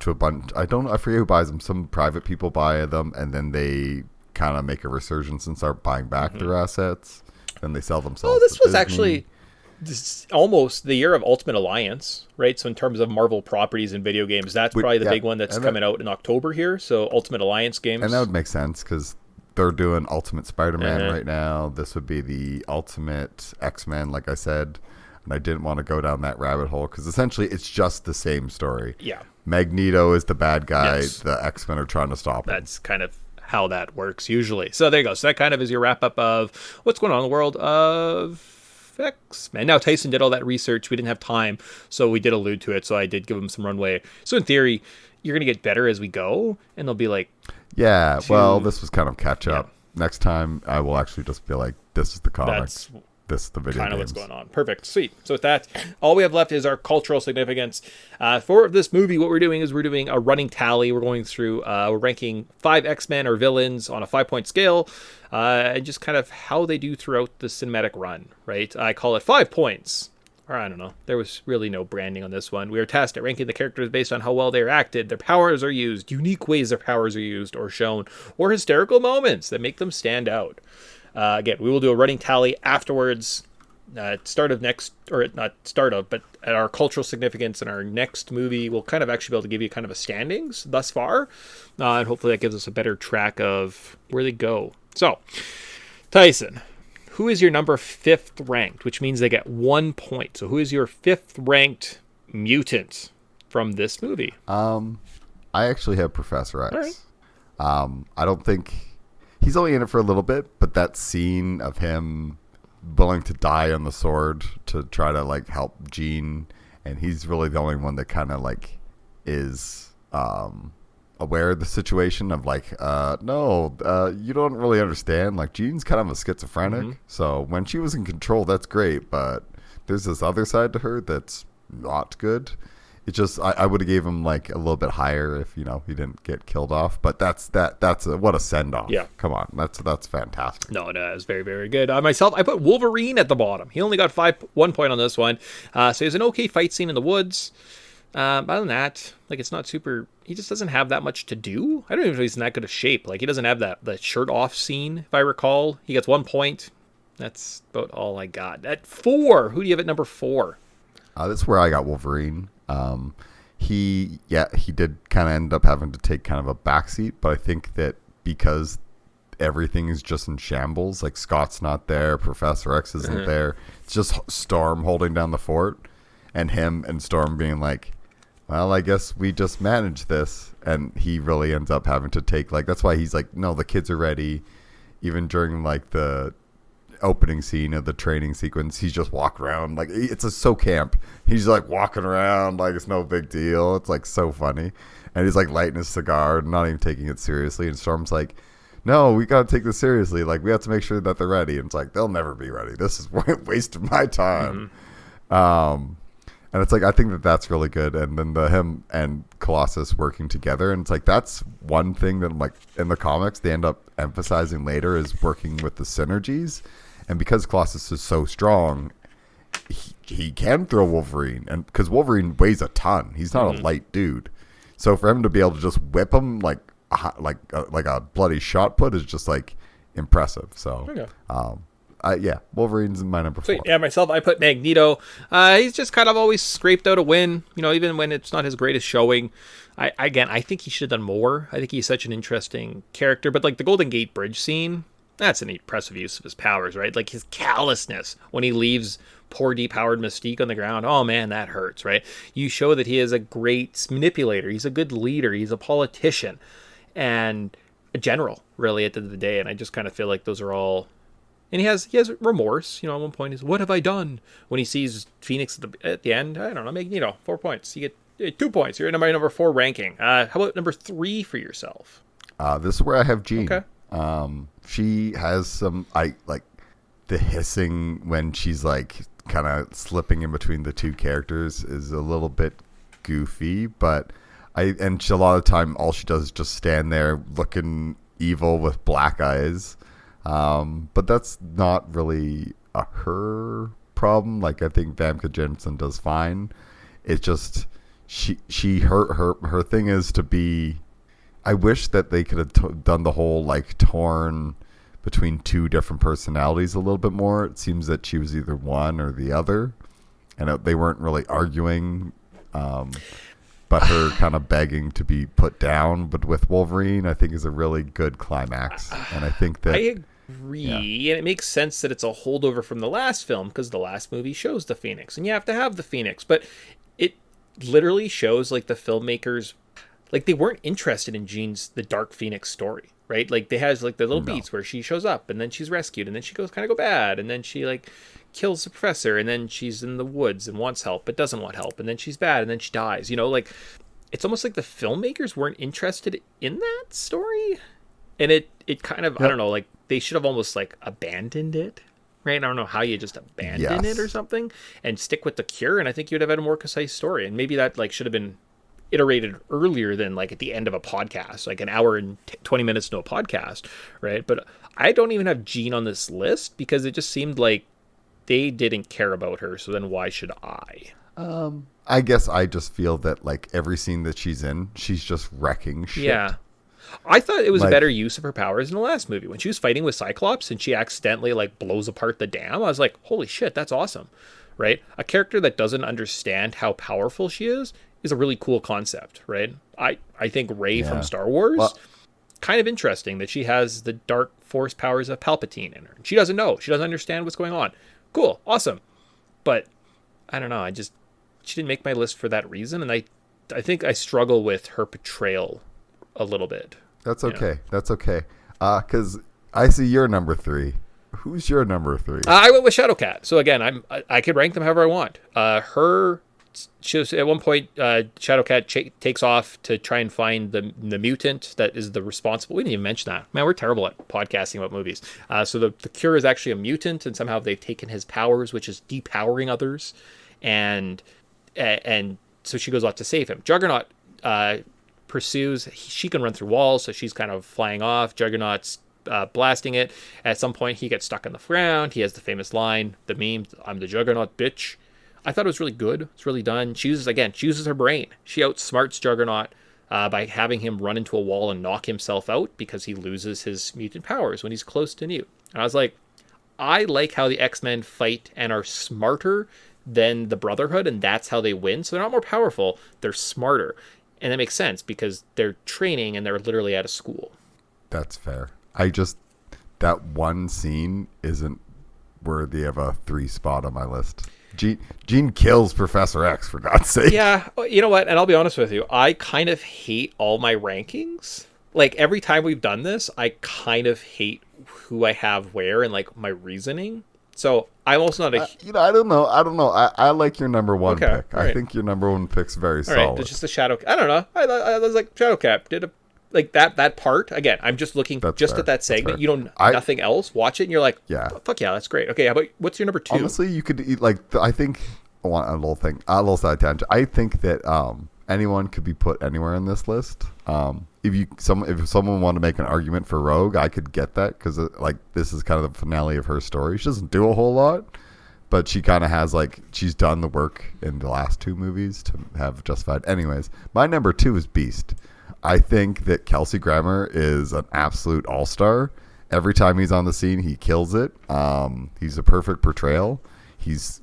to a bunch. I forget who buys them. Some private people buy them, and then they kind of make a resurgence and start buying back their assets. Then they sell themselves. Oh, this to was Disney. actually almost the year of Ultimate Alliance, right? So in terms of Marvel properties and video games, that's probably the big one that's coming out in October here. So Ultimate Alliance games. And that would make sense because they're doing Ultimate Spider-Man right now. This would be the Ultimate X-Men, like I said. And I didn't want to go down that rabbit hole because essentially it's just the same story. Yeah. Magneto is the bad guy. Yes. The X-Men are trying to stop him. That's kind of how that works usually. So there you go. So that kind of is your wrap up of what's going on in the world of X-Men. Now Tyson did all that research. We didn't have time, so we did allude to it. So I did give him some runway. So in theory, you're going to get better as we go, and they'll be like... Yeah, well, this was kind of catch up. Next time, I will actually just be like, this is the comics. This is the video kind of games. what's going on. Perfect. Sweet. So with that, all we have left is our cultural significance. For this movie, what we're doing is we're doing a running tally. We're going through, we're ranking 5 X-Men or villains on a 5-point scale, and just kind of how they do throughout the cinematic run, right? I call it 5 points. Or I don't know. There was really no branding on this one. We are tasked at ranking the characters based on how well they are acted, their powers are used, unique ways their powers are used or shown, or hysterical moments that make them stand out. Again, we will do a running tally afterwards. Start of next, or not start of, but at our cultural significance in our next movie, we'll kind of actually be able to give you kind of a standings thus far, and hopefully that gives us a better track of where they go. So, Tyson, who is your number 5th ranked, which means they get 1 point. So who is your 5th ranked mutant from this movie? I actually have Professor X. All right. I don't think he's only in it for a little bit, but that scene of him willing to die on the sword to try to like help Jean, and he's really the only one that kind of like is aware of the situation of like, you don't really understand. Like Jean's kind of a schizophrenic, so when she was in control, that's great, but there's this other side to her that's not good. It's just I would have gave him like a little bit higher if he didn't get killed off. But that's what a send off. Yeah, come on, that's fantastic. No, it's very, very good. Myself, I put Wolverine at the bottom. He only got 1 point on this one. So he has an okay fight scene in the woods. Other than that, like, it's not super. He just doesn't have that much to do. I don't even know if he's in that good of shape. Like, he doesn't have that shirt off scene, if I recall. He gets 1 point. That's about all I got. At 4, who do you have at number 4? That's where I got Wolverine. He did kind of end up having to take kind of a backseat, but I think that because everything is just in shambles, like Scott's not there, Professor X isn't there, it's just Storm holding down the fort, and him and Storm being like, well, I guess we just manage this, and he really ends up having to take, like, that's why he's like, no, the kids are ready. Even during like the opening scene of the training sequence, he's just walking around like it's so camp. He's like walking around like it's no big deal. It's like so funny, and he's like lighting his cigar, not even taking it seriously. And Storm's like, no, we gotta take this seriously. Like, we have to make sure that they're ready. And it's like, they'll never be ready. This is waste of my time. And it's like, I think that that's really good. And then him and Colossus working together, and it's like, that's one thing that, like, in the comics they end up emphasizing later, is working with the synergies. And because Colossus is so strong, he can throw Wolverine, and because Wolverine weighs a ton, he's not a light dude. So for him to be able to just whip him like a bloody shot put is just like impressive. So Wolverine's my number 4. Sweet. Yeah, myself, I put Magneto. He's just kind of always scraped out a win, even when it's not his greatest showing. I think he should have done more. I think he's such an interesting character, but like the Golden Gate Bridge scene, that's an impressive use of his powers, right? Like his callousness when he leaves poor depowered Mystique on the ground. Oh man, that hurts, right? You show that he is a great manipulator. He's a good leader. He's a politician and a general, really, at the end of the day. And I just kind of feel like those are all. And he has remorse. At one point, what have I done? When he sees Phoenix at the end, I don't know, Magneto, 4 points. You get 2 points. You're in my number 4 ranking. How about number 3 for yourself? This is where I have Jean. Okay. She has some, the hissing when she's like kind of slipping in between the two characters is a little bit goofy, but a lot of the time all she does is just stand there looking evil with black eyes. But that's not really her problem. Like, I think Famke Janssen does fine. It's just her thing is to be. I wish that they could have done the whole like torn between two different personalities a little bit more. It seems that she was either one or the other, and they weren't really arguing. But her kind of begging to be put down, but with Wolverine, I think is a really good climax, and I think that I agree, and it makes sense that it's a holdover from the last film because the last movie shows the Phoenix, and you have to have the Phoenix, but it literally shows like the filmmakers. Like, they weren't interested in the Dark Phoenix story, right? Like, they has like the little beats where she shows up and then she's rescued and then she goes kind of go bad and then she like kills the professor and then she's in the woods and wants help but doesn't want help and then she's bad and then she dies. Like, it's almost like the filmmakers weren't interested in that story, and it kind of I don't know, like they should have almost like abandoned it, right? I don't know how you just abandon it or something and stick with the cure, and I think you'd have had a more concise story, and maybe that like should have been iterated earlier than like at the end of a podcast, like an hour and 20 minutes to a podcast, right? But I don't even have Jean on this list because it just seemed like they didn't care about her, so then why should I? I guess I just feel that like every scene that she's in, she's just wrecking shit. Yeah. I thought it was a better use of her powers in the last movie when she was fighting with Cyclops and she accidentally like blows apart the dam. I was like, holy shit, that's awesome, right? A character that doesn't understand how powerful she is a really cool concept, right? I think Rey from Star Wars, kind of interesting that she has the dark force powers of Palpatine in her. She doesn't know. She doesn't understand what's going on. Cool. Awesome. But I don't know. She didn't make my list for that reason. And I think I struggle with her portrayal a little bit. That's okay. That's okay. Because I see your number 3. Who's your number 3? I went with Shadowcat. So again, I could rank them however I want. She was, at one point, Shadowcat takes off to try and find the mutant that is the responsible. We didn't even mention that. Man, we're terrible at podcasting about movies. So the cure is actually a mutant, and somehow they've taken his powers, which is depowering others, and so she goes off to save him. Juggernaut pursues. She can run through walls, so she's kind of flying off. Juggernaut's blasting it. At some point, he gets stuck on the ground. He has the famous line, the meme, "I'm the Juggernaut, bitch." I thought it was really good. It's really done. She uses her brain. She outsmarts Juggernaut by having him run into a wall and knock himself out because he loses his mutant powers when he's close to Newt. And I was like, I like how the X-Men fight and are smarter than the Brotherhood, and that's how they win. So they're not more powerful, they're smarter. And that makes sense because they're training and they're literally at a school. That's fair. That one scene isn't worthy of a 3 spot on my list. Jean kills Professor X, for God's sake. Yeah, you know what? And I'll be honest with you. I kind of hate all my rankings. Like, every time we've done this, I kind of hate who I have where and, like, my reasoning. So, I'm also not a... I don't know. I like your number 1 pick. Right. I think your number 1 pick's very solid. All right, it's just a Shadow... I don't know. I was like, Shadowcap did a... Like, that part, again, I'm just looking That's just fair. at that segment. You know nothing else. Watch it, and you're like, Yeah. fuck yeah, that's great. Okay, how about... What's your number 2? Honestly, you could eat, like, I think... I want a little side tangent. I think that anyone could be put anywhere in this list. If someone wanted to make an argument for Rogue, I could get that because like this is kind of the finale of her story. She doesn't do a whole lot, but she kind of has like she's done the work in the last 2 movies to have justified. Anyways, my number 2 is Beast. I think that Kelsey Grammer is an absolute all-star. Every time he's on the scene, he kills it. He's a perfect portrayal. He's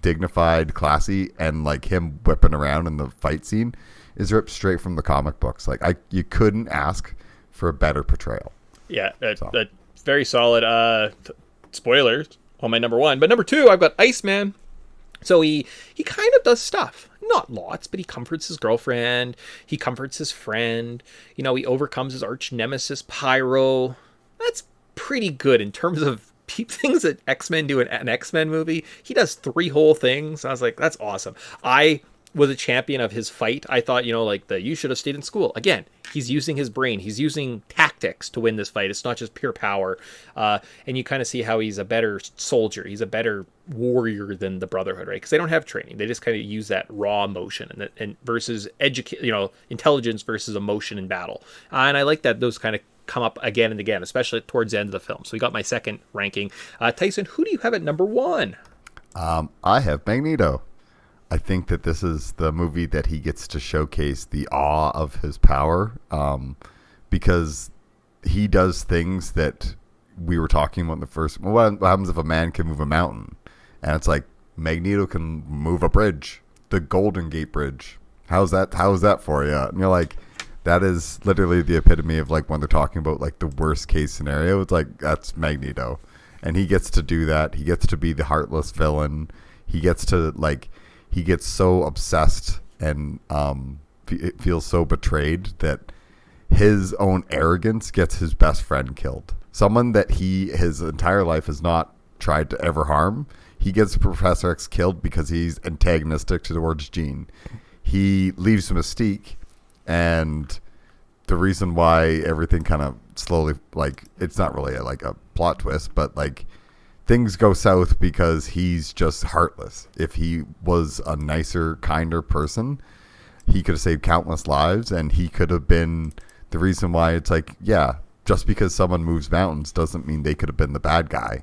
dignified, classy, and like him whipping around in the fight scene is ripped straight from the comic books. Like you couldn't ask for a better portrayal. Yeah, that's very solid. Spoilers on my number 1, but number 2, I've got Iceman. So he kind of does stuff, not lots, but he comforts his girlfriend. He comforts his friend. You know, he overcomes his arch nemesis Pyro. That's pretty good in terms of things that X-Men do in an X-Men movie. He does 3 whole things. I was like, that's awesome. I was a champion of his fight. I thought, like you should have stayed in school. Again, he's using his brain. He's using tactics to win this fight. It's not just pure power. And you kind of see how he's a better soldier. He's a better warrior than the Brotherhood, right? Because they don't have training. They just kind of use that raw emotion and versus intelligence versus emotion in battle. And I like that those kind of come up again and again, especially towards the end of the film. So we got my second ranking. Tyson, who do you have at number 1? I have Magneto. I think that this is the movie that he gets to showcase the awe of his power, because he does things that we were talking about in the first. What happens if a man can move a mountain? And it's like Magneto can move a bridge, the Golden Gate Bridge. How's that for you? And you're like, that is literally the epitome of like when they're talking about like the worst case scenario. It's like that's Magneto, and he gets to do that. He gets to be the heartless villain. He gets to like. He gets so obsessed and feels so betrayed that his own arrogance gets his best friend killed. Someone that his entire life has not tried to ever harm. He gets Professor X killed because he's antagonistic towards Jean. He leaves Mystique, and the reason why everything kind of slowly, like, it's not really like a plot twist, but like, things go south because he's just heartless. If he was a nicer, kinder person, he could have saved countless lives, and he could have been the reason why it's like, yeah, just because someone moves mountains doesn't mean they could have been the bad guy.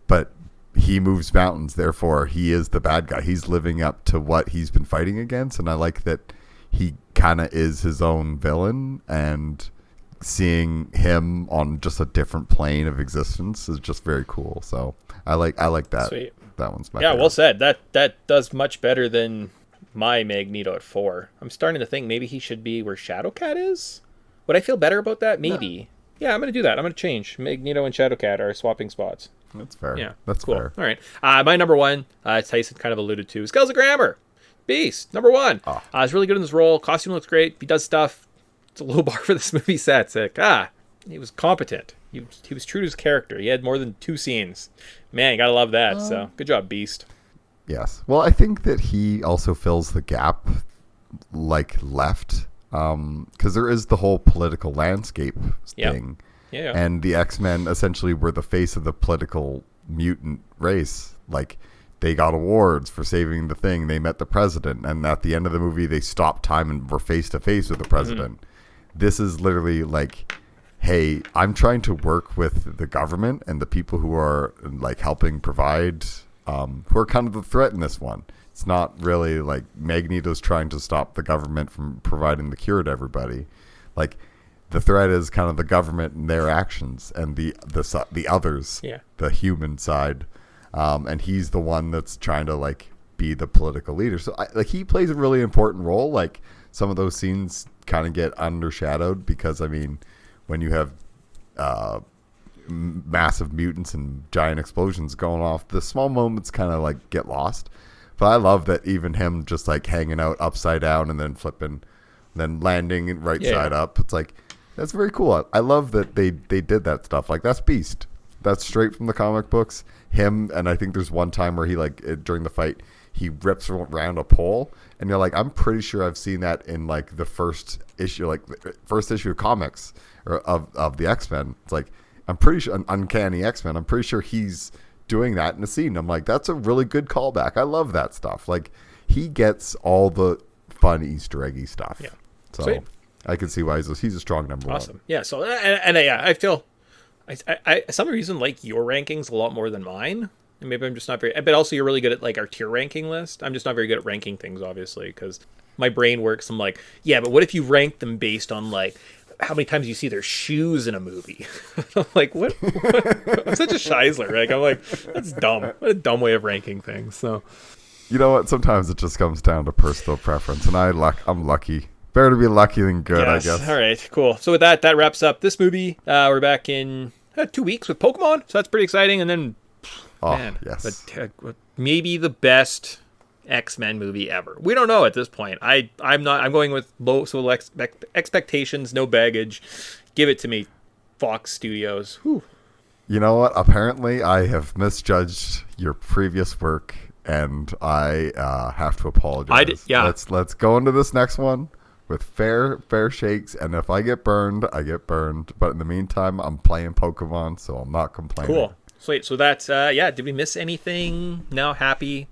But he moves mountains, therefore he is the bad guy. He's living up to what he's been fighting against, and I like that he kind of is his own villain, and seeing him on just a different plane of existence is just very cool. So I like that. Sweet. That one's my favorite. Well said. That does much better than my Magneto at 4. I'm starting to think maybe he should be where Shadowcat is. Would I feel better about that? Maybe. Yeah, I'm going to do that. I'm going to change. Magneto and Shadowcat are swapping spots. That's fair. Yeah, that's cool. fair. All right. My number 1, Tyson kind of alluded to, is Kelsey Grammer. Beast, number 1. He's really good in this role. Costume looks great. He does stuff. It's a low bar for this movie set. It's like, he was competent. He was true to his character. He had more than 2 scenes. Man, you gotta love that. So good job, Beast. Yes. Well, I think that he also fills the gap, like left, because there is the whole political landscape thing. Yeah. And the X-Men essentially were the face of the political mutant race. Like, they got awards for saving the thing. They met the president, and at the end of the movie, they stopped time and were face to face with the president. Mm-hmm. This is literally like, hey, I'm trying to work with the government and the people who are like helping provide who are kind of the threat in this one. It's not really like Magneto's trying to stop the government from providing the cure to everybody. Like, the threat is kind of the government and their actions, and the others, the human side, and he's the one that's trying to like be the political leader. So he plays a really important role. Like, some of those scenes kind of get undershadowed because, I mean, when you have massive mutants and giant explosions going off, the small moments kind of like get lost. But I love that even him just like hanging out upside down and then flipping, then landing right side up. It's like, that's very cool. I love that they did that stuff. Like, that's Beast. That's straight from the comic books. Him, and I think there's one time where he during the fight, he rips around a pole, and you're like, I'm pretty sure I've seen that in like the first issue of comics or of the X-Men. It's like, I'm pretty sure an Uncanny X-Men. I'm pretty sure he's doing that in a scene. I'm like, that's a really good callback. I love that stuff. Like, he gets all the fun Easter eggy stuff. Yeah. So Sweet. I can see why he's a strong number one. Awesome. Yeah. So I feel I some reason like your rankings a lot more than mine. And maybe I'm just not very. But also, you're really good at like our tier ranking list. I'm just not very good at ranking things, obviously, because my brain works. I'm like, yeah, but what if you rank them based on like how many times you see their shoes in a movie? I'm like, what? I'm such a scheisler. Like, I'm like, that's dumb. What a dumb way of ranking things. So, you know what? Sometimes it just comes down to personal preference, and I'm lucky. Better to be lucky than good, yes. I guess. All right, cool. So with that wraps up this movie. We're back in 2 weeks with Pokemon, so that's pretty exciting. And then, yes, but maybe the best X-Men movie ever. We don't know at this point. I'm going with low expectations, no baggage. Give it to me, Fox Studios. Whew. You know what? Apparently, I have misjudged your previous work, and I have to apologize. Let's go into this next one with fair shakes, and if I get burned, I get burned. But in the meantime, I'm playing Pokemon, so I'm not complaining. Cool. Sweet. So that's did we miss anything? No, happy.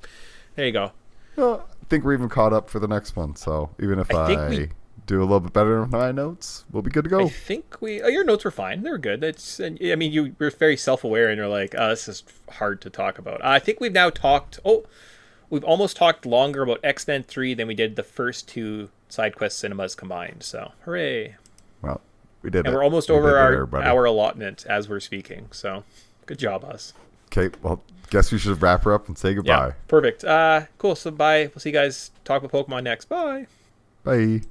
There you go. Well, I think we're even caught up for the next one. So even if I do a little bit better with my notes, we'll be good to go. I think your notes were fine. They were good. I mean, you were very self-aware, and you're like, this is hard to talk about. I think we've now talked. We've almost talked longer about X-Men 3 than we did the first two side quest cinemas combined. So, hooray! Well, we did. And we're almost over our allotment as we're speaking. So, good job, us. Okay. Well, guess we should wrap her up and say goodbye. Yeah, perfect. Cool. So, bye. We'll see you guys talk about Pokemon next. Bye. Bye.